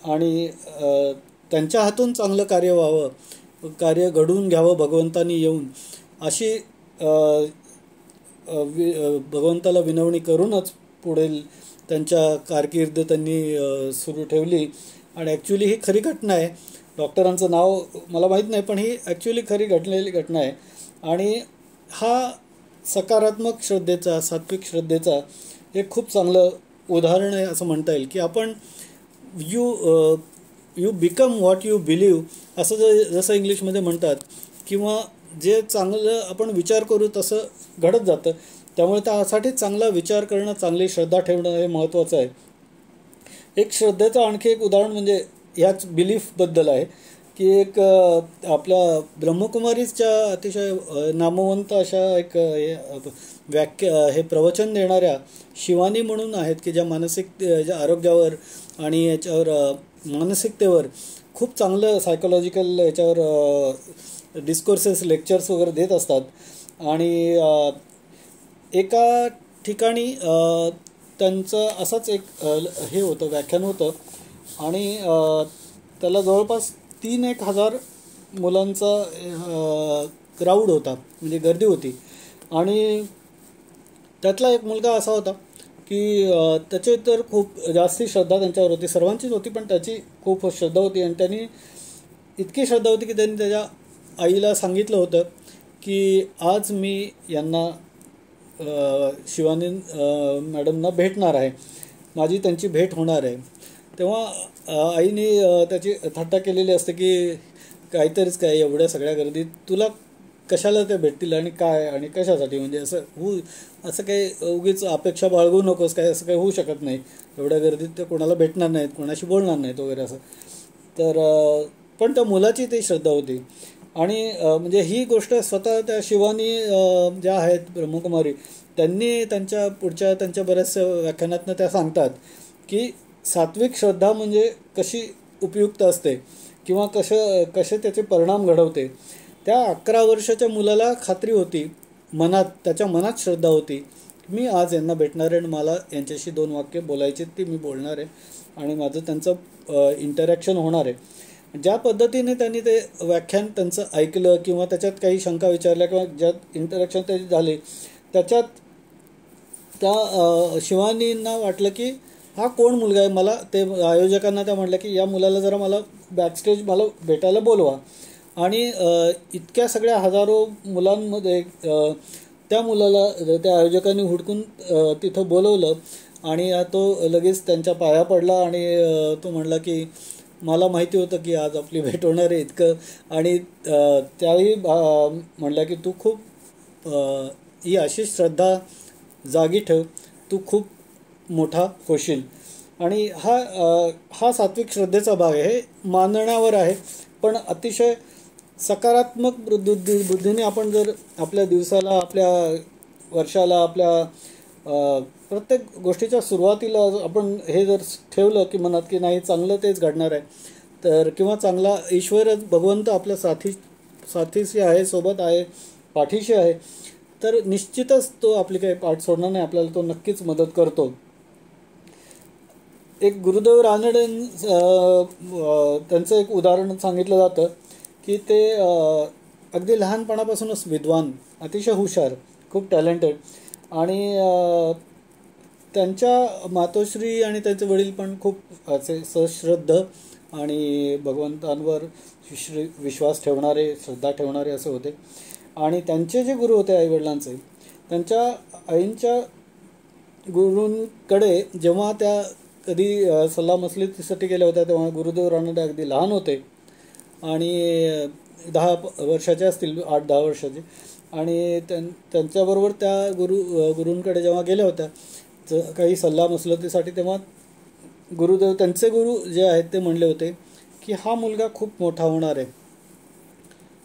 आणि त्यांच्या हातून चांगलं कार्य व्हावं, कार्य घडवून घ्यावं भगवंतानी येऊन अशी भगवंताला विनवणी करूनच पुढील त्यांच्या कारकीर्द त्यांनी सुरू ठेवली. आणि ॲक्च्युली ही खरी घटना आहे. डॉक्टरांचं नाव मला माहीत नाही पण ही ॲक्च्युली खरी घडलेली घटना आहे. आणि हा सकारात्मक श्रद्धेचा, सात्विक श्रद्धेचा एक खूप चांगलं उदाहरण आहे असं म्हणता येईल की आपण you become what you believe असं जसं इंग्लिशमध्ये म्हणतात, किंवा जे चांगलं आपण विचार करू तसं घडत जातं. त्यामुळे त्यासाठी चांगला विचार करणं, चांगली श्रद्धा ठेवणं हे महत्त्वाचं आहे. एक श्रद्धेचं आणखी एक उदाहरण म्हणजे ह्याच बिलीफबद्दल आहे की एक आपल्या ब्रह्मकुमारीच्या अतिशय नामवंत अशा एक हे प्रवचन देणाऱ्या शिवानी म्हणून आहेत की ज्या ज्या आरोग्यावर आणि याच्यावर मानसिकतेवर खूप चांगलं सायकोलॉजिकल याच्यावर डिस्कोर्सेस, लेक्चर्स वगैरे देत असतात. आणि एका ठिकाणी त्यांचं असंच एक हे होतं, व्याख्यान होतं आणि त्याला जवळपास 3,000 मुलांचा क्राऊड होता, म्हणजे गर्दी होती. आणि त्यातला एक मुलगा असा होता की त्याची तर खूप जास्ती श्रद्धा त्यांच्यावर होती, सर्वांचीच होती पण त्याची खूप श्रद्धा होती. आणि त्यांनी इतकी श्रद्धा होती की त्यांनी त्याच्या आईला सांगितलं होतं की आज मी यांना शिवानी मॅडमना भेटणार आहे, माझी त्यांची भेट होणार आहे. तेव्हा आईने त्याची थट्टा केलेली असते की काहीतरीच काय एवढ्या सगळ्या गर्दीत तुला कशाला ते भेटतील आणि काय आणि कशासाठी, म्हणजे असं काही उगीच अपेक्षा बाळगू नकोस, काय असं काही होऊ शकत नाही, एवढ्या गर्दीत ते कोणाला भेटणार नाहीत, कोणाशी बोलणार नाहीत वगैरे असं. तर पण त्या मुलाची ती श्रद्धा होती. आणि म्हणजे ही गोष्ट स्वतः त्या शिवानी ज्या आहेत ब्रह्मकुमारी त्यांनी त्यांच्या बऱ्याचशा व्याख्यानातनं त्या सांगतात की सात्विक श्रद्धा म्हणजे कशी उपयुक्त असते किंवा कसे त्याचे परिणाम घडवते. त्या 11 वर्षाच्या मुलाला खात्री होती, त्याच्या मनात श्रद्धा होती, मी आज यांना भेटणार आहे आणि मला यांच्याशी 2 वाक्य बोलायचे, ती मी बोलणार आहे आणि माझं त्यांचं इंटरॅक्शन होणार आहे. ज्या पद्धतीने त्यांनी ते व्याख्यान त्यांचं ऐकलं किंवा त्याच्यात काही शंका विचारल्या किंवा ज्यात इंटरॅक्शन त्याची झाली त्याच्यात त्या शिवानींना वाटलं की हा कोण मुलगा आहे. मला ते आयोजकांना त्या म्हटलं की या मुलाला जरा मला बॅकस्टेज मला भेटायला बोलवा. आणि इतक्या सगळ्या हजारो मुलांमध्ये त्या मुलाला त्या आयोजकांनी हुडकून तिथं बोलवलं आणि तो लगेच त्यांच्या पाया पडला आणि तो म्हणला की मला माहिती होतं की आज आपली भेट होणार आहे इतकं. आणि त्यावेळी म्हणला की तू खूप ही अशी श्रद्धा जागी ठेव, तू खूप मोठा होशील. आणि हा सात्विक श्रद्धेचा भाग आहे. हे मानण्यावर आहे, पण अतिशय सकारात्मक बुद्धीने आपण जर आपल्या दिवसाला, आपल्या वर्षाला, आपल्या प्रत्येक गोष्टीच्या सुरुवातीला आपण हे जर ठेवलं की मनात की नाही चांगलं तेच घडणार आहे, तर किंवा चांगला ईश्वरच भगवंत आपल्या साथीशी आहे, सोबत आहे, पाठीशी आहे, तर निश्चितच तो आपली काही पाठ सोडणार नाही, आपल्याला तो नक्कीच मदत करतो. एक गुरुदेव रानडे त्यांचं एक उदाहरण सांगितलं जातं की ते अगदी लहानपणापासूनच विद्वान, अतिशय हुशार, खूप टॅलेंटेड, आणि त्यांच्या मातोश्री आणि त्यांचे वडील पण खूप असे सश्रद्ध आणि भगवंतांवर विश्वास ठेवणारे, श्रद्धा ठेवणारे असे होते. आणि त्यांचे जे गुरु होते आईवडिलांचे, त्यांच्या आईंच्या गुरूंकडे जेव्हा त्या कधी सल्लामसलतीसाठी गेल्या होत्या तेव्हा गुरुदेव रानडे अगदी लहान होते आणि 10 वर्षाचे असतील, 8-10 वर्षाचे. आणि त्यांच्याबरोबर त्या गुरूंकडे जेव्हा गेल्या होत्या काही सल्लामसलतीसाठी, तेव्हा गुरुदेव, त्यांचे गुरु जे आहेत ते म्हणले होते की हा मुलगा खूप मोठा होणार आहे,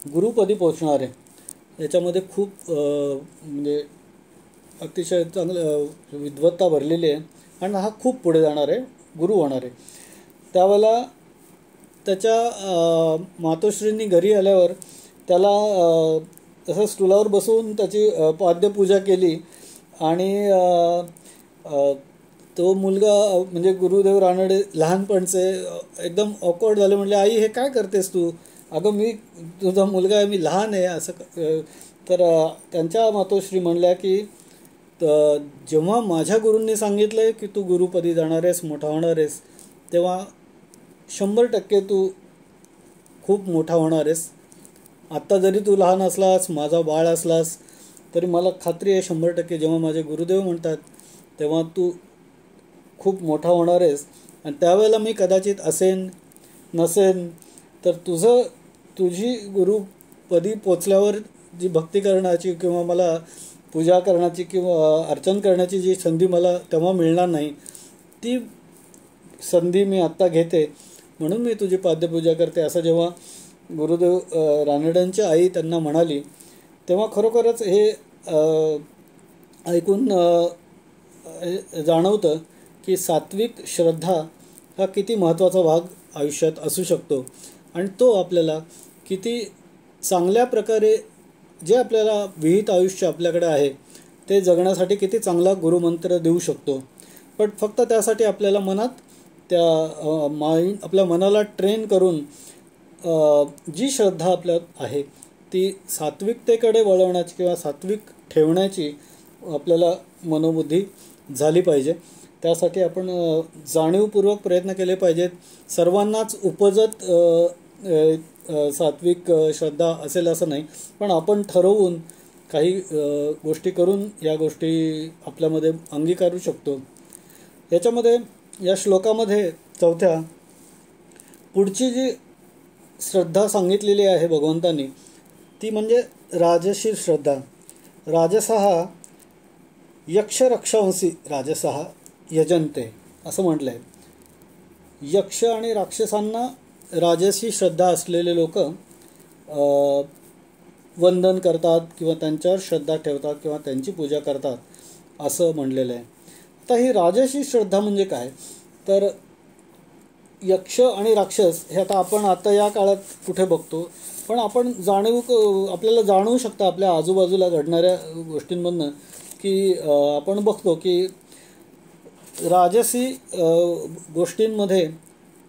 गुरुपदी पोचणार आहे, याच्यामध्ये खूप म्हणजे अतिशय चांगलं विद्वत्ता भरलेली आहे आणि हा खूप पुढे जाणार आहे, गुरु होणार आहे. त्यावेळेला त्याच्या मातोश्रींनी घरी आल्यावर त्याला तसं स्टुलावर बसवून त्याची पाद्यपूजा केली आणि तो मुलगा म्हणजे गुरुदेव रानडे लहानपणचे एकदम ऑकवर्ड झाले. म्हणले, आई हे काय करतेस तू? अगं मी तुझा मुलगा आहे, मी लहान आहे असं. तर त्यांच्या मातोश्री म्हणल्या की जेव्हा माझ्या गुरूंनी सांगितलं की तू गुरुपदी जाणार आहेस, मोठा होणार आहेस, तेव्हा 100% तू खूप मोठा होणार आहेस. आत्ता जरी तू लहान असलास, माझा बाळ असलास, तरी मला खात्री आहे 100% जेव्हा माझे गुरुदेव म्हणतात तेव्हा तू खूप मोठा होणार आहेस. आणि त्यावेळेला मी कदाचित असेन नसेन, तर तुझी गुरुपदी पोचल्यावर जी भक्ती करण्याची किंवा मला पूजा करण्याची किंवा अर्चन करण्याची जी संधी मला तेव्हा मिळणार नाही, ती संधी मी आत्ता घेते, म्हणून मी तुझी पाद्यपूजा करते, असं जेव्हा गुरुदेव रानड्यांची आई त्यांना म्हणाली, तेव्हा खरोखरच हे ऐकून जाणवतं की सात्विक श्रद्धा हा किती महत्त्वाचा भाग आयुष्यात असू शकतो आणि तो आपल्याला किती चांगल्या प्रकारे जे आपल्याला विहित आयुष्य आपल्याकडे आहे ते जगण्यासाठी किती चांगला गुरुमंत्र देऊ शकतो. पण फक्त त्यासाठी आपल्याला मनात आपल्या मनाला ट्रेन करून जी श्रद्धा आपल्यात आहे ती सात्विकतेकडे वळवण्याची किंवा सात्विक ठेवण्याची आपल्याला मनोबुद्धी झाली पाहिजे. त्यासाठी आपण जाणीवपूर्वक प्रयत्न केले पाहिजेत. सर्वांनाच उपजत सात्विक श्रद्धा असेल असं नाही, पण आपण ठरवून काही गोष्टी करून या गोष्टी आपल्यामध्ये अंगीकारू शकतो. याच्यामध्ये या श्लोकामध्ये 4थ्या पुढची जी श्रद्धा सांगितलेली आहे भगवंतांनी ती म्हणजे राजसी श्रद्धा. राजसहा यक्षरक्षांसी राजसहा यजन्ते असं म्हटलं आहे. यक्ष आणि राक्षसांना राजसी श्रद्धा असलेले लोक वंदन करतात किंवा त्यांच्यावर श्रद्धा ठेवतात किंवा त्यांची पूजा करतात असं म्हणलेलं आहे. आता ही राजसी श्रद्धा म्हणजे काय, तर यक्ष आणि राक्षस हे आपण आता या काळात कुठे बघतो, पण आपण आपल्याला जाणवू शकतं आपल्या आजूबाजूला घडणाऱ्या गोष्टींमधनं की आपण बघतो की राजसी गोष्टींमध्ये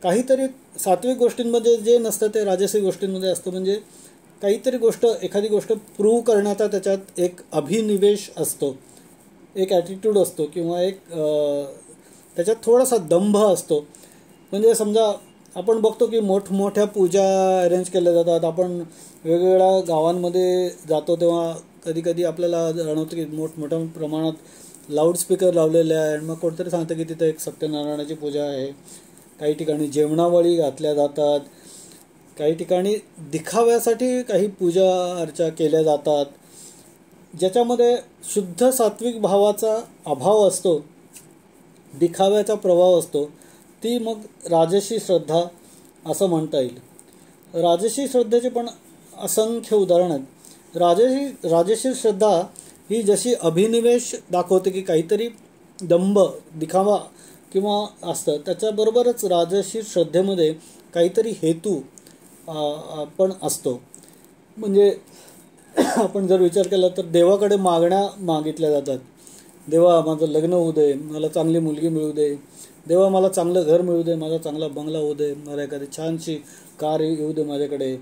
काहीतरी सात्विक गोष्टींमध्ये जे नसतं ते राजसी गोष्टींमध्ये असतं. म्हणजे काहीतरी एखादी गोष्ट प्रूव्ह करण्याचा त्याच्यात एक अभिनिवेश असतो, एक ॲटिट्यूड असतो किंवा एक त्याच्यात थोडासा दंभ असतो. म्हणजे समजा आपण बघतो की मोठमोठ्या पूजा अरेंज केल्या जातात. आपण वेगवेगळ्या गावांमध्ये जातो तेव्हा कधी कधी आपल्याला जाणवतं की मोठमोठ्या प्रमाणात लाऊडस्पीकर लावलेले आहे आणि मग कोणतरी सांगतं की तिथं एक सत्यनारायणाची पूजा आहे. काही ठिकाणी जेवणावळी घातल्या जातात, काही ठिकाणी दिखाव्यासाठी काही पूजा अर्चा केल्या जातात, ज्याच्यामध्ये शुद्ध सात्विक भावाचा अभाव असतो, दिखाव्याचा प्रभाव असतो. ती मग राजसी श्रद्धा असं म्हणता येईल. राजसी श्रद्धेचे पण असंख्य उदाहरण आहेत. राजसी श्रद्धा ही जशी अभिनिवेश दाखवते की काहीतरी दंभ दिखावा किंवा असतं, त्याच्याबरोबरच राजसी श्रद्धेमध्ये काहीतरी हेतू पण असतो. म्हणजे आपण जर विचार केला तर देवाकडे मागण्या मागितल्या जातात. देवा माझं लग्न होऊ दे, मला चांगली मुलगी मिळू दे, देवा मला चांगलं घर मिळू दे, माझा चांगला बंगला होऊ दे, मला एखादी छानशी कार येऊ दे माझ्याकडे.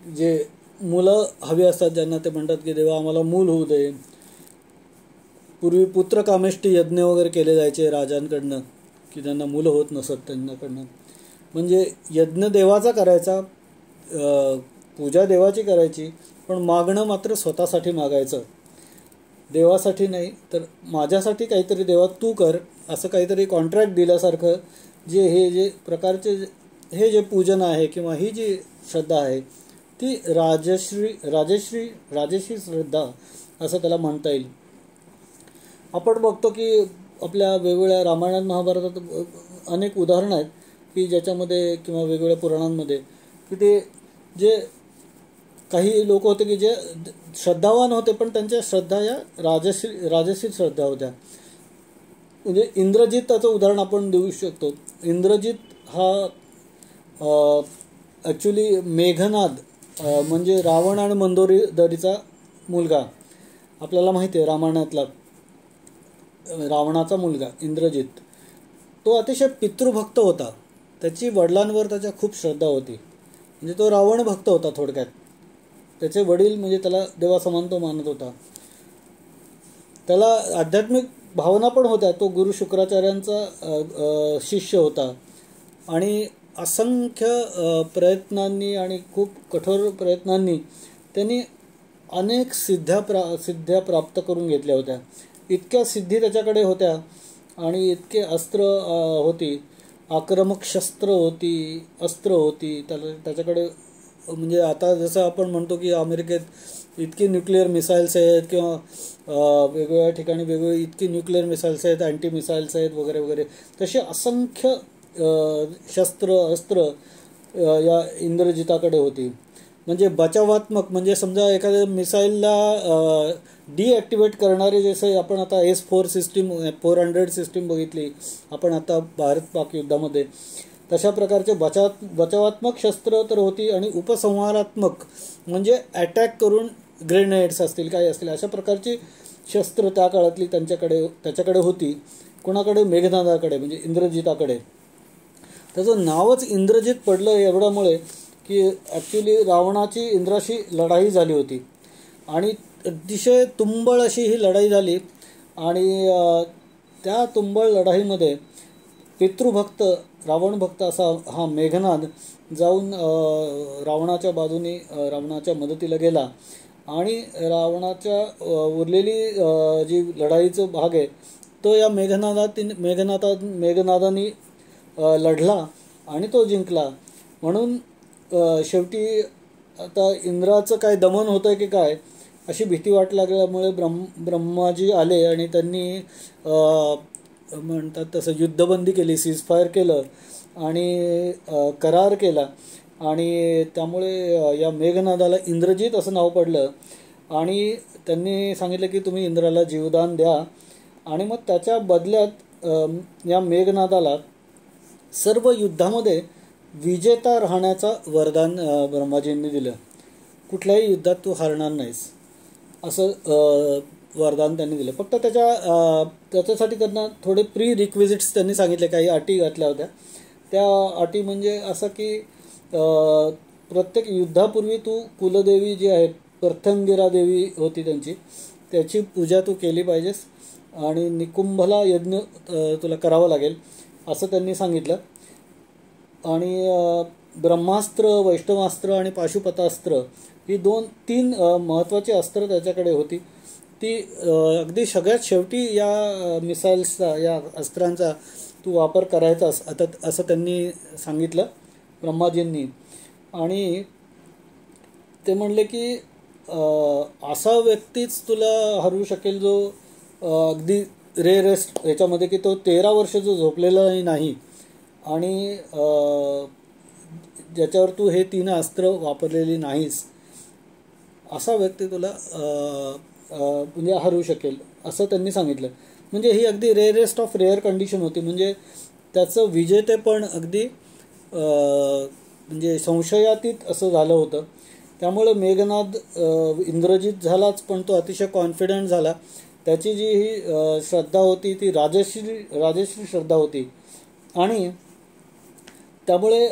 जे मुलं हवी असतात ज्यांना ते म्हणतात की देवा आम्हाला मूल होऊ दे. पूर्वी पुत्रकामेष्टी यज्ञ वगैरे केले जायचे राजांकडनं की ज्यांना मुलं होत नसत त्यांच्याकडनं. म्हणजे यज्ञ देवाचा करायचा, पूजा देवाची करायची, पण मागणं मात्र स्वतःसाठी मागायचं, देवासाठी नाही. तर माझ्यासाठी काहीतरी देवा तू कर, असं काहीतरी कॉन्ट्रॅक्ट दिल्यासारखं जे प्रकारचे हे जे पूजन आहे किंवा ही जी श्रद्धा आहे ती राजश्री श्रद्धा असं त्याला म्हणता येईल. आपण बघतो की आपल्या वेगवेगळ्या रामायणात महाभारतात अनेक उदाहरणं आहेत की ज्याच्यामध्ये किंवा वेगवेगळ्या पुराणांमध्ये की ते जे काही लोक होते की जे श्रद्धावान होते पण त्यांच्या श्रद्धा या राजसी श्रद्धा होत्या. म्हणजे इंद्रजित त्याचं उदाहरण आपण देऊ शकतो. इंद्रजित हा ॲक्च्युली मेघनाद म्हणजे रावण आणि मंदोदरीचा मुलगा, आपल्याला माहिती आहे रामायणातला रावणाचा मुलगा इंद्रजित. तो अतिशय पितृभक्त होता. त्याची वडिलांवर त्याच्या खूप श्रद्धा होती. म्हणजे तो रावण भक्त होता थोडक्यात. त्याचे वडील म्हणजे त्याला देवासमान तो मानत होता. त्याला आध्यात्मिक भावना पण होत्या. तो गुरु शुक्राचार्यांचा शिष्य होता आणि असंख्य प्रयत्नांनी आणि खूप कठोर प्रयत्नांनी त्यांनी अनेक सिद्ध्या प्राप्त करून घेतल्या होत्या. इतक्या सिद्धी त्याच्याकडे होत्या आणि इतके अस्त्र होती, आक्रमक शस्त्र होती, अस्त्र होती त्याच्याकडे. म्हणजे आता जसं आपण म्हणतो की अमेरिकेत इतकी न्यूक्लिअर मिसाईल्स आहेत किंवा वेगवेगळ्या ठिकाणी वेगवेगळी इतकी न्यूक्लिअर मिसाईल्स आहेत, अँटी मिसाईल्स आहेत वगैरे वगैरे, तसे असंख्य शस्त्र अस्त्र या इंद्रजिताकडे होती. म्हणजे बचावात्मक, म्हणजे समजा एखाद्या मिसाईलला डिॲक्टिवेट करणारे जसे आपण आता S-4 सिस्टीम 400 सिस्टीम बघितली आपण आता भारत पाक युद्धामध्ये, तशा प्रकारचे बचावात्मक शस्त्र तर होती आणि उपसंहारात्मक म्हणजे अटॅक करून ग्रेनेड्स असतील काय असतील अशा प्रकारची शस्त्र त्या काळातली त्याच्याकडे होती. कोणाकडे? मेघनादाकडे म्हणजे इंद्रजिताकडे. त्याचं नावच इंद्रजित पडलं एवढ्यामुळे की ॲक्च्युली रावणाची इंद्राशी लढाई झाली होती आणि अतिशय तुंबळ अशी ही लढाई झाली. आणि त्या तुंबळ लढाईमध्ये पितृभक्त रावणभक्त असा हा मेघनाद जाऊन रावणाच्या बाजूने रावणाच्या मदतीला गेला आणि रावणाच्या उरलेली जी लढाईचा भाग आहे तो या मेघनादाने लढला आणि तो जिंकला. म्हणून शेवटी आता इंद्राचं काय दमन होतं की काय अशी भीती वाटू लागल्यामुळे ब्रह्माजी आले आणि त्यांनी म्हणतात तसं युद्धबंदी केली, सीजफायर केलं आणि करार केला आणि त्यामुळे या मेघनादाला इंद्रजित असं नाव पडलं. आणि त्यांनी सांगितलं की तुम्ही इंद्राला जीवदान द्या आणि मग त्याच्या बदल्यात या मेघनादाला सर्व युद्धामध्ये विजेता राहण्याचा वरदान ब्रह्माजींनी दिलं. कुठल्याही युद्धात तू हारणार नाहीस असं वरदान त्यांनी दिलं. फक्त त्याच्यासाठी त्यांना थोडे प्री रिक्विजिट्स त्यांनी सांगितले, काही अटी घातल्या होत्या. त्या अटी म्हणजे असं की प्रत्येक युद्धापूर्वी तू कुलदेवी जी आहे प्रथंगिरा देवी होती त्यांची, त्याची पूजा तू केली पाहिजेस आणि निकुंभला यज्ञ तुला करावा लागेल असं त्यांनी सांगितलं. आणि ब्रह्मास्त्र, वैष्णवास्त्र आणि पाशुपतास्त्र ही तीन महत्त्वाची अस्त्र त्याच्याकडे होती. ती अगदी सगळ्यात शेवटी या मिसाईल्सचा, या अस्त्रांचा तू वापर करायचास आता असं त्यांनी सांगितलं ब्रह्माजींनी. आणि ते म्हणले की असा व्यक्तीच तुला हरवू शकेल जो अगदी रेअरेस्ट याच्यामध्ये, की तो 13 वर्ष जो झोपलेला नाही आणि ज्याच्यावर तू हे 3 अस्त्र वापरलेली नाहीस, असा व्यक्ती तुला म्हणजे हरवू शकेल असं त्यांनी सांगितलं. म्हणजे ही अगदी रेअरेस्ट ऑफ रेअर कंडिशन होती. म्हणजे त्याचं विजेतेपण अगदी म्हणजे संशयातीत असं झालं होतं. त्यामुळे मेघनाद इंद्रजित झालाच, पण तो अतिशय कॉन्फिडंट झाला. त्याची जी ही श्रद्धा होती ती राजश्री श्रद्धा होती. आणि त्यामुळे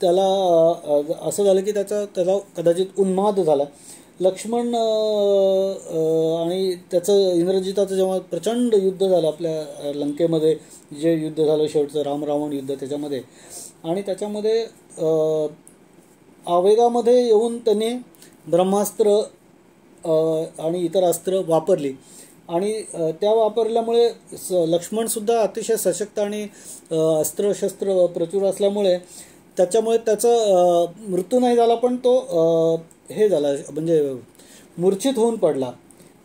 त्याला असं झालं की त्याला कदाचित उन्माद झाला. लक्ष्मण आणि त्याचं इंद्रजिताचं जेव्हा प्रचंड युद्ध झालं आपल्या लंकेमध्ये, जे युद्ध झालं शेवटचं राम रावण युद्ध त्याच्यामध्ये, आणि त्याच्यामध्ये आवेगामध्ये येऊन त्यांनी ब्रह्मास्त्र आणि इतर अस्त्र वापरली. आणि त्या वापरल्यामुळे लक्ष्मणसुद्धा अतिशय सशक्त आणि अस्त्रशस्त्र प्रचूर असल्यामुळे त्याच्यामुळे त्याचा मृत्यू नाही झाला, पण तो हे झाला म्हणजे मूर्छित होऊन पडला.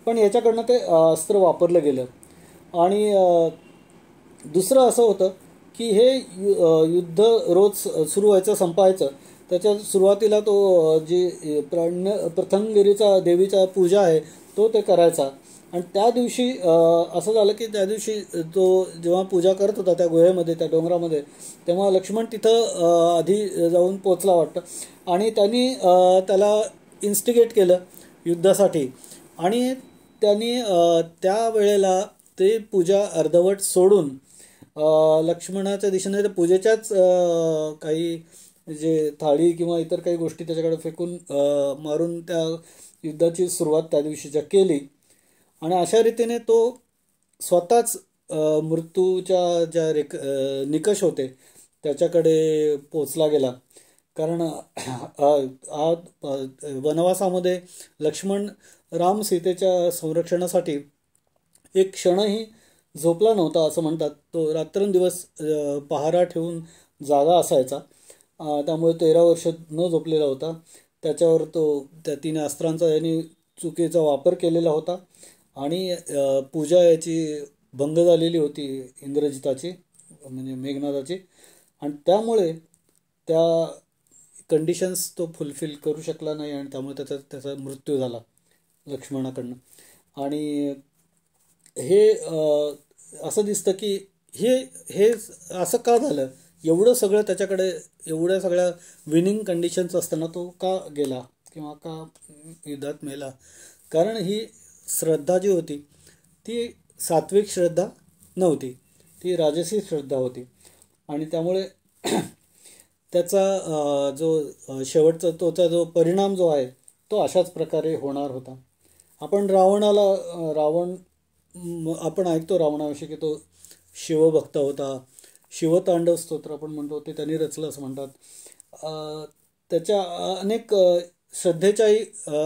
पण याच्याकडनं ते अस्त्र वापरलं गेलं. आणि दुसरं असं होतं की हे युद्ध रोज सुरू व्हायचं, संपायचं. त्याच्या सुरुवातीला तो जी प्रथंगिरीचा देवीचा पूजा आहे तो ते करायचा. आणि त्या दिवशी असं झालं की त्या दिवशी तो जेव्हा पूजा करत होता त्या गुहेमध्ये, त्या डोंगरामध्ये, तेव्हा लक्ष्मण तिथं आधी जाऊन पोचला वाटतं. आणि त्यांनी त्याला इन्स्टिगेट केलं युद्धासाठी. आणि त्यांनी त्या वेळेला ते पूजा अर्धवट सोडून लक्ष्मणाच्या दिशेने त्या पूजेच्याच काही जे थाळी किंवा इतर काही गोष्टी त्याच्याकडे फेकून मारून त्या युद्धाची सुरुवात त्या दिवशीच्या केली. आणि अशा रीतीने तो स्वतःच मृत्यूच्या ज्या निकष होते त्याच्याकडे पोचला गेला. कारण वनवासामध्ये लक्ष्मण राम सीतेच्या संरक्षणासाठी एक क्षणही झोपला नव्हता असं म्हणतात. तो रात्रंदिवस पहारा ठेवून जागा असायचा. त्यामुळे 13 वर्ष न झोपलेला होता. त्याच्यावर तो त्या 3 अस्त्रांचा यांनी चुकीचा वापर केलेला होता. आणि पूजा याची भंग झालेली होती इंद्रजिताची, म्हणजे मेघनादाची. आणि त्यामुळे त्या कंडिशन्स तो फुलफिल करू शकला नाही आणि त्यामुळे त्याचा मृत्यू झाला लक्ष्मणाकडनं. आणि हे असं दिसतं की हे असं का झालं, एवढं सगळं त्याच्याकडे, एवढ्या सगळ्या विनिंग कंडिशन्स असताना तो का गेला किंवा का युद्धात मेला. कारण ही श्रद्धा जी होती ती सात्विक श्रद्धा नव्हती, ती राजसी श्रद्धा होती. आणि त्यामुळे त्याचा जो शेवटचा तोचा जो परिणाम जो आहे तो अशाच प्रकारे होणार होता. आपण आपण ऐकतो रावणाविषयी की तो शिवभक्त होता. शिवतांडव स्तोत्र आपण म्हणतो ते त्यांनी रचलं असं म्हणतात. त्याच्या अनेक श्रद्धेच्याही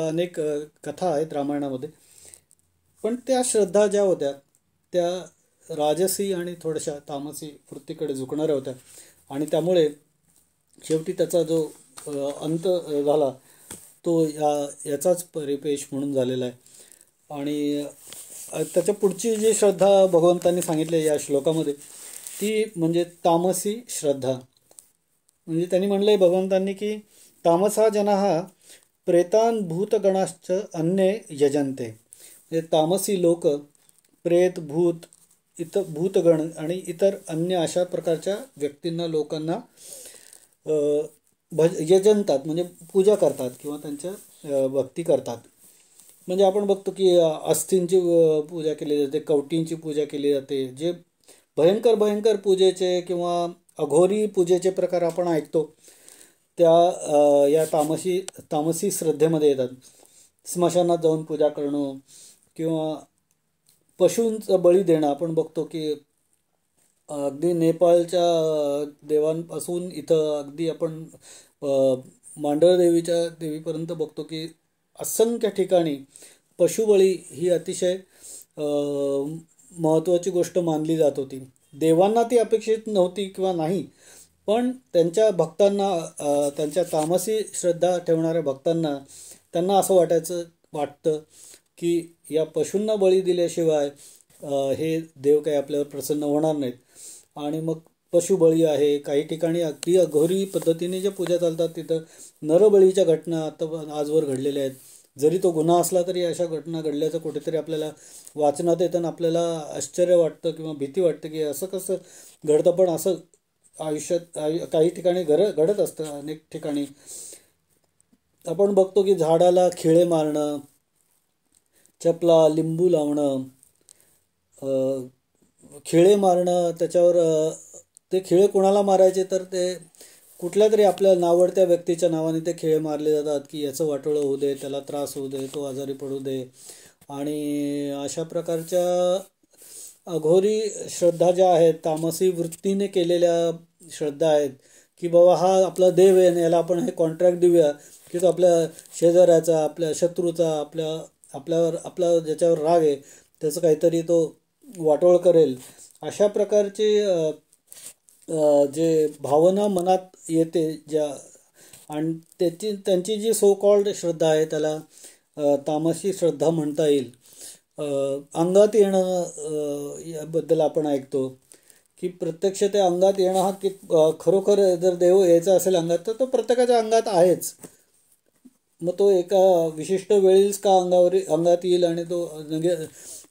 अनेक कथा आहेत रामायणामध्ये. पण त्या श्रद्धा ज्या होत्या त्या राजसी आणि थोड्याशा तामसी वृत्तीकडे झुकणाऱ्या होत्या. आणि त्यामुळे शेवटी त्याचा जो अंत झाला तो याचाच परिपेश म्हणून झालेला आहे. आणि त्याच्या पुढची जी श्रद्धा भगवंतांनी सांगितली या श्लोकामध्ये ती म्हणजे तामसी श्रद्धा. म्हणजे त्यांनी म्हणलंय भगवंतांनी की तामसा जनाः प्रेतान भूतगणाश्च अन्ये यजन्ते. म्हणजे तामसी लोक प्रेत, भूत, भूतगण आणि इतर अन्य अशा प्रकारच्या व्यक्तींना, लोकांना यजनतात, म्हणजे पूजा करतात किंवा त्यांच्या भक्ती करतात. म्हणजे आपण बघतो की अस्थींची पूजा केली जाते, कवटींची पूजा केली जाते. जे भयंकर पूजेचे किंवा अघोरी पूजेचे प्रकार आपण ऐकतो त्या या तामसी श्रद्धेमध्ये येतात. स्मशानात जाऊन पूजा करणं किंवा पशूंचा बळी देणं. आपण बघतो की अगदी नेपाळच्या देवांपासून इथं अगदी आपण मांडर देवीपर्यंत बघतो की असंख्य ठिकाणी पशुबळी ही अतिशय महत्त्वाची गोष्ट मानली जात होती. देवांना ती अपेक्षित नव्हती किंवा नाही, पण त्यांच्या भक्तांना, त्यांच्या तामसी श्रद्धा ठेवणाऱ्या भक्तांना, त्यांना असं वाटतं की या पशूंना बळी दिल्याशिवाय हे देव काही आपल्यावर प्रसन्न होणार नाहीत. आणि मग पशुबळी आहे. काही ठिकाणी अगदी अघोरी पद्धतीने ज्या पूजा चालतात तिथं नरबळीच्या घटना आता आजवर घडलेल्या आहेत. जरी तो गुन्हा असला तरी अशा घटना घडल्याचं कुठेतरी आपल्याला वाचनात येतं आणि आपल्याला आश्चर्य वाटतं किंवा भीती वाटते की असं कसं घडतं. पण असं आयुष्यात काही ठिकाणी घडत असतं. अनेक ठिकाणी आपण बघतो की झाडाला खिळे मारणं, चपला, लिंबू लावणं, खिळे मारणं, त्याच्यावर ते खिळे कोणाला मारायचे तर ते कुठल्या तरी आपल्या नावडत्या व्यक्तीच्या नावाने ते खिळे मारले जातात की याचं वाटोळं होऊ दे, त्याला त्रास होऊ दे, तो आजारी पडू दे. आणि अशा प्रकारच्या अघोरी श्रद्धा ज्या आहेत, तामसी वृत्तीने केलेल्या श्रद्धा आहेत की बाबा हा आपला देव आहे आणि याला आपण हे कॉन्ट्रॅक्ट देऊया की तो आपल्या शेजाऱ्याचा, आपल्या शत्रूचा, आपला ज्याच्यावर राग आहे त्याचं काहीतरी तो वाटोळ करेल. अशा प्रकारची जे भावना मनात येते ज्या, आणि त्यांची जी सो कॉल्ड श्रद्धा आहे त्याला तामसी श्रद्धा म्हणता येईल. अंगात येणं याबद्दल आपण ऐकतो की प्रत्यक्ष ते अंगात येणं हा खरोखर जर देव यायचा असेल अंगात तर तो प्रत्येकाच्या अंगात आहेच. मग तो एका विशिष्ट वेळीच का अंगात येईल आणि तो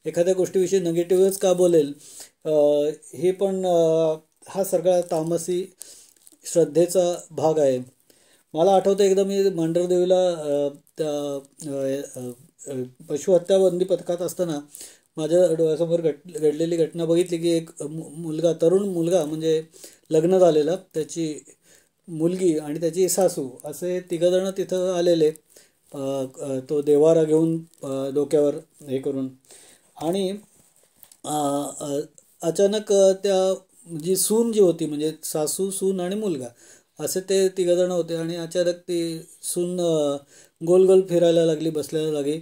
एखाद्या गोष्टीविषयी निगेटिव्हच का बोलेल, हे पण हा सगळा तामसी श्रद्धेचा भाग आहे. मला आठवतं एकदा मी मांढरदेवीला त्या पशुहत्या पथकात असताना माझ्या डोळ्यासमोर घडलेली घटना बघितली की एक तरुण मुलगा म्हणजे लग्न झालेला, त्याची मुलगी आणि त्याची सासू असे तिघंजणं तिथं आलेले, तो देवारा घेऊन डोक्यावर हे करून. आणि अचानक त्या जी सून जी होती, म्हणजे सासू, सून आणि मुलगा असे ते तिघंजणं होते. आणि अचानक ती सून गोल गोल फिरायला लागली, बसल्याला लागली.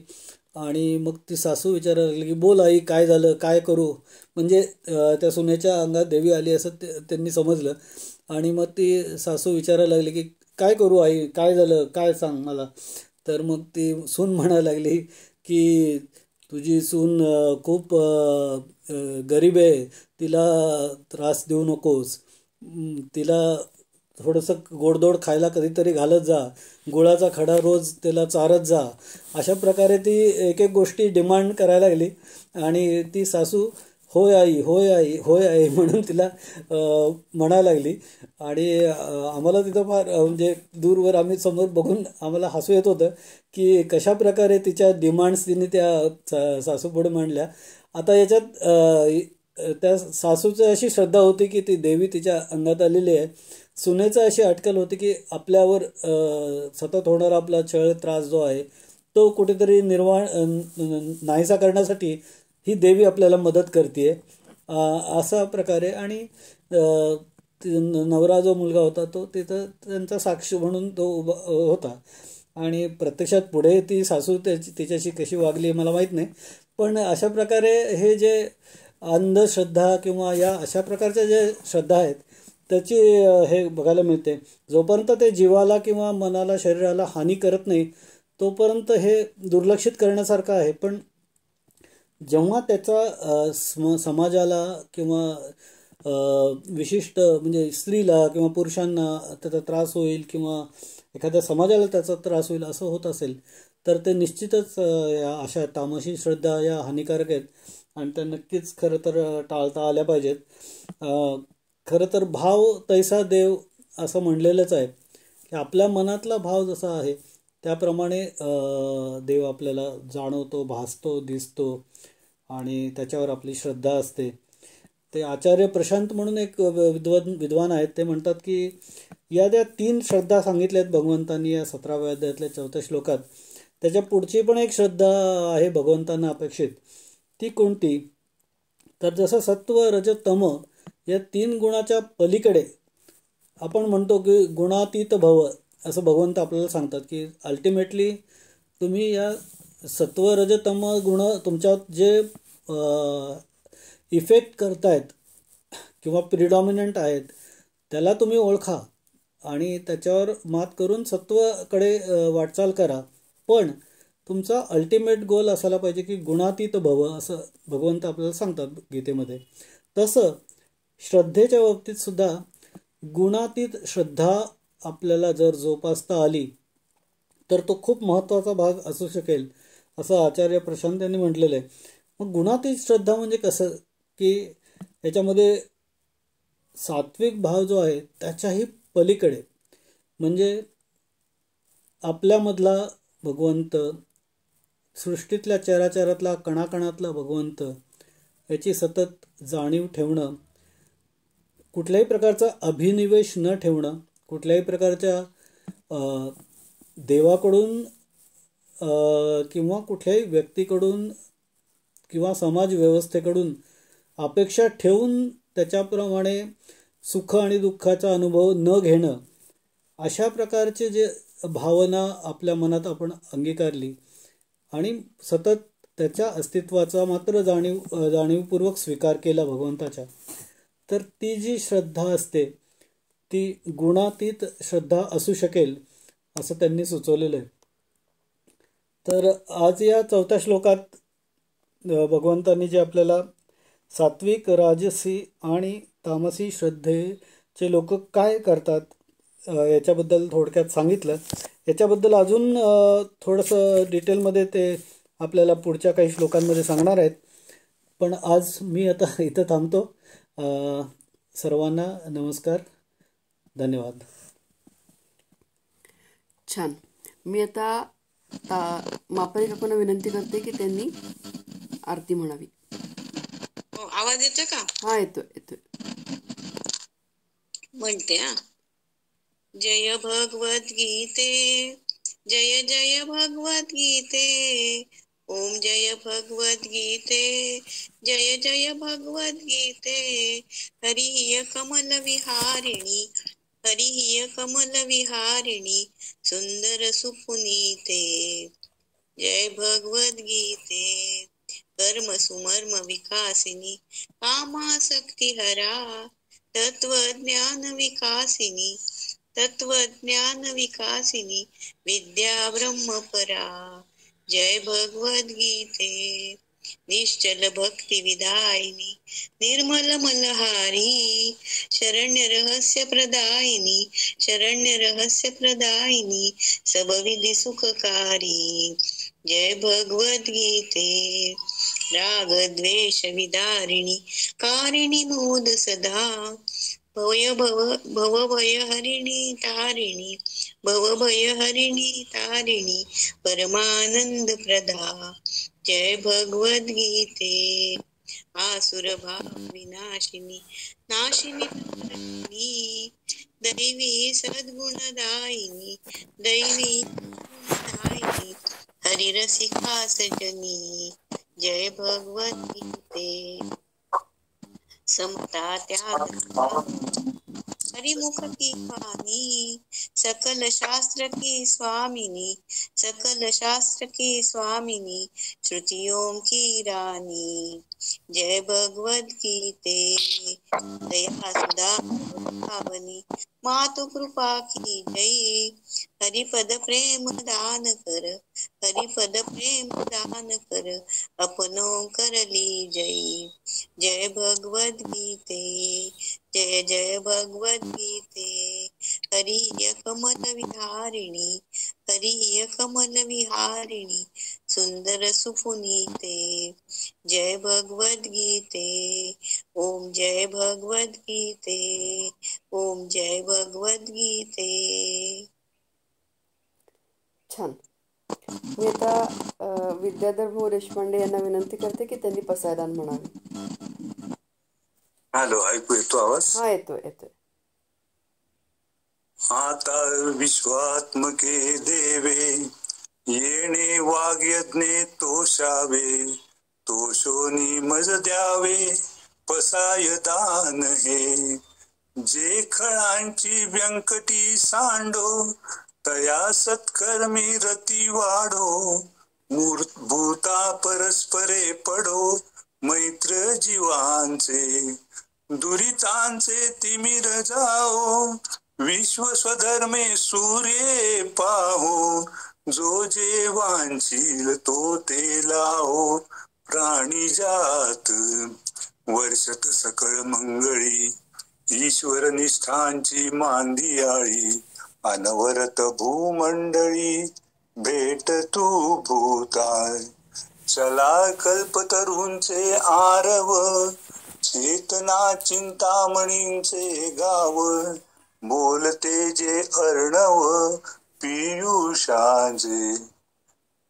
आणि मग ती सासू विचारायला लागली की बोल आई काय झालं, काय करू. म्हणजे त्या सुनेच्या अंगात देवी आली असं त्यांनी समजलं. आणि मग ती सासू विचारायला लागली की काय करू आई, काय झालं, काय सांग मला. तर मग ती सून म्हणायला लागली की तुझी सून खूप गरीब आहे, तिला त्रास देऊ नकोस, तिला थोडंसं गोडधोड खायला कधीतरी घालत जा, गुळाचा खडा रोज तिला चारत जा. अशा प्रकारे ती एक एक गोष्टी डिमांड करायला लागली. आणि ती सासू होय आई, होय आई, होय आई म्हणून तिला म्हणायला लागली. आणि आम्हाला तिथं फार म्हणजे दूरवर आम्ही समोर बघून आम्हाला हसू येत होतं की कशा प्रकारे तिच्या डिमांड्स तिने त्या सासूपुढे मांडल्या. आता याच्यात त्या सासूची अशी श्रद्धा होती की ती देवी तिच्या अंगात आलेली आहे. सुनेचं अशी अटकल होती की आपल्यावर सतत होणारा आपला छळ, त्रास जो आहे तो कुठेतरी नाहीसा करण्यासाठी ही देवी आपल्याला मदत करते अशा प्रकारे. आणि नवरा जो मुलगा होता तो तिथं त्यांचा साक्ष म्हणून तो उभा होता. आणि प्रत्यक्षात पुढे ती सासू तिच्याशी कशी वागली मला माहीत नाही, पण अशा प्रकारे हे जे अंधश्रद्धा किंवा या अशा प्रकारच्या जे श्रद्धा आहेत त्याची हे बघायला मिळते. जोपर्यंत ते जीवाला किंवा मनाला, शरीराला हानी करत नाही तोपर्यंत हे दुर्लक्षित करण्यासारखं आहे. पण जेव्हा त्याचा समाजाला किंवा विशिष्ट म्हणजे स्त्रीला किंवा पुरुषांना त्याचा त्रास होईल किंवा एखाद्या समाजाला त्याचा त्रास होईल असं होत असेल तर ते निश्चितच या अशा तामसी श्रद्धा या हानिकारक आहेत आणि त्या नक्कीच खरं तर टाळता आल्या पाहिजेत. खरं तर भाव तैसा देव असं म्हणलेलंच आहे की आपल्या मनातला भाव जसा आहे त्याप्रमाणे देव आपल्याला जाणवतो, भासतो, दिसतो आणि त्याच्यावर आपली श्रद्धा असते. ते आचार्य प्रशांत म्हणून एक विद्वान आहेत, ते म्हणतात की या ज्या 3 श्रद्धा सांगितल्यात भगवंतांनी या 17व्या अध्यायातल्या 4थ्या श्लोकात, त्याच्या पुढची पण एक श्रद्धा आहे भगवंतांना अपेक्षित. ती कोणती तर जसं सत्व, रज, तम या 3 गुणाच्या पलीकडे आपण म्हणतो की गुणातीत भव असं भगवंत आपल्याला सांगतात की अल्टिमेटली तुम्ही या सत्व रज तम गुण तुमच्यात जे इफेक्ट करतायत किंवा प्रिडॉमिनंट आहेत त्याला तुम्ही ओळखा आणि त्याच्यावर मात करून सत्वकडे वाटचाल करा. पण तुमचा अल्टिमेट गोल असायला पाहिजे की गुणातीत भव, असं भगवंत आपल्याला सांगतात गीतेमध्ये. तसं श्रद्धेच्या बाबतीत सुद्धा गुणातीत श्रद्धा आपल्याला जर जोपासता आली तर तो खूप महत्त्वाचा भाग असू शकेल असं आचार्य प्रशांत यांनी म्हटलेलं आहे. मग गुणातीत श्रद्धा म्हणजे कसं की याच्यामध्ये सात्विक भाव जो आहे त्याच्याही पलीकडे म्हणजे आपल्यामधला भगवंत, सृष्टीतल्या चराचरातला कणाकणातला भगवंत याची सतत जाणीव ठेवणं, कुठल्याही प्रकारचा अभिनिवेश न ठेवणं, कुठल्याही प्रकारच्या देवाकडून किंवा कुठल्याही व्यक्तीकडून किंवा समाज व्यवस्थेकडून अपेक्षा ठेवून त्याच्याप्रमाणे सुख आणि दुःखाचा अनुभव न घेणं, अशा प्रकारचे जे भावना आपल्या मनात आपण अंगीकारली आणि सतत त्याच्या अस्तित्वाचा मात्र जाणीवपूर्वक स्वीकार केला भगवंताच्या, तर ती जी श्रद्धा असते ती गुणातीत श्रद्धा असू शकेल असं त्यांनी सुचवलेलं आहे. तर आज या 4थ्या श्लोकात भगवंतांनी जे आपल्याला सात्विक, राजसी आणि तामसी श्रद्धेचे लोक काय करतात याच्याबद्दल थोडक्यात सांगितलं. याच्याबद्दल अजून थोडंसं डिटेलमध्ये ते आपल्याला पुढच्या काही श्लोकांमध्ये सांगणार आहेत. पण आज मी आता इथं थांबतो. सर्वांना नमस्कार, धन्यवाद. छान. मी आता मापारी काकूंना विनंती करते की त्यांनी आरती म्हणावी. आवाज येतोय का? हा, येतोय. म्हणते हा. जय भगवद्गीते, जय जय भगवद्गीते, ओम जय भगवद्गीते, जय जय भगवद्गीते. हरिय कमल विहारिणी, हरिय कमल विहारिणी, सुंदर सुपुनीते. जय भगवद्गीते. कर्म सुमर्म विकासिनी, कामासक्ती हरा, तत्वज्ञान विकासिनी, तत्वज्ञान विकासिनी, विद्या ब्रह्मपरा. जय भगवद्गीते. निश्चल भक्ति विदायिनी, निर्मल मलहारी, शरण्य रहस्य प्रदायिनी, शरण्य रहस्य प्रदायिनी, सब विधि सुखकारी. जय भगवद्गीते. राग द्वेष विदारिणी, कारिणी मोद सदा, भव भय हरिणी तारिणी, भव भय हरिणी तारिणी, परमानंद प्रदा. जय भगवद्गीते. आसुर भाव विनाशिनी, नाशिनी दैवी सद्गुणदायिनी, दैवी सद्गुणदायिनी, हरिरसिका सजनी. जय भगवद्गीते. समता त्याग हरिमुख की वाणी, सकल शास्त्र की स्वामिनी, सकल शास्त्र की स्वामिनी, श्रुतियों की रानी. जय भगवद्गीते. दया सुधा पावनी, मातु कृपा की जय, हरिपद प्रेम दान कर, हरिपद प्रेम दान कर, अपनो कर ली जय. जय भगवद्गीते. जय जय भगवद्गीते. हरिय कमल विहारिणी, हरिय कमल विहारिणी, सुंदर सुपुनीते. जय भगवद्गीते. ओम जय भगवद्गीते. ओम जय भगवद्गीते. छान. मी आता विद्याधर भाऊ देशपांडे यांना विनंती करते की त्यांनी पसायदान म्हणावे. हॅलो, ऐकू येतो आवाज? हा, येतोय. आता विश्वात्मके देवे, येणे वाग्यज्ञे तोषावे, तोषोनी मज द्यावे, पसाय दान हे. जे खळांची व्यंकटी सांडो, तया सत्कर्मी रती वाढो, भूता परस्परे पडो, मैत्र जीवांचे दुरितांचे तिमिर जाओ, विश्व स्वधर्मे सूर्ये पाहो, जो जे वांछील तो ते लाहो, प्राणी जात वर्षत सकळ मंगळी, ईश्वर निष्ठांची मांदियाळी, अनवरत भूमंडळी भेट तू भूताय. चला कल्पतरूंचे आरव, चेतना चिंतामणींचे गाव, बोलते जे अर्णव पियुषांचे.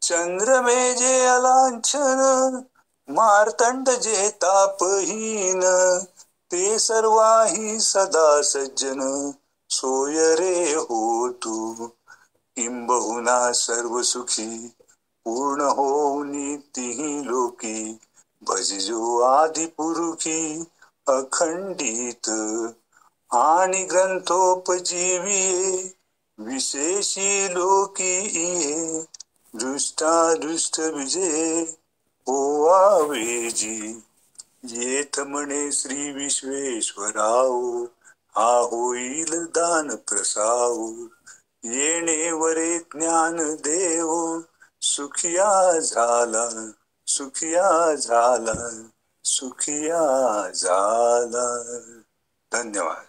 चंद्रमे जे अलांछन, मार्तंड जे तापहीन, ते सर्वाही सदा सज्जन, सोय रे हो तू. किंबहुना सर्व सुखी पूर्ण होऊनी तिही लोकी, भजजो आदि पुरुषी अखंडित. आणि ग्रंथोपजीविये विशेषी लोकी इये, दृष्टादृष्ट विजय होवावेजी. येथ म्हणे श्री विश्वेश्वराव, हा होईल दान प्रसाव. येणे वरे ज्ञान देव, सुखिया झाला सुखिया झाला सुखिया झाला. धन्यवाद.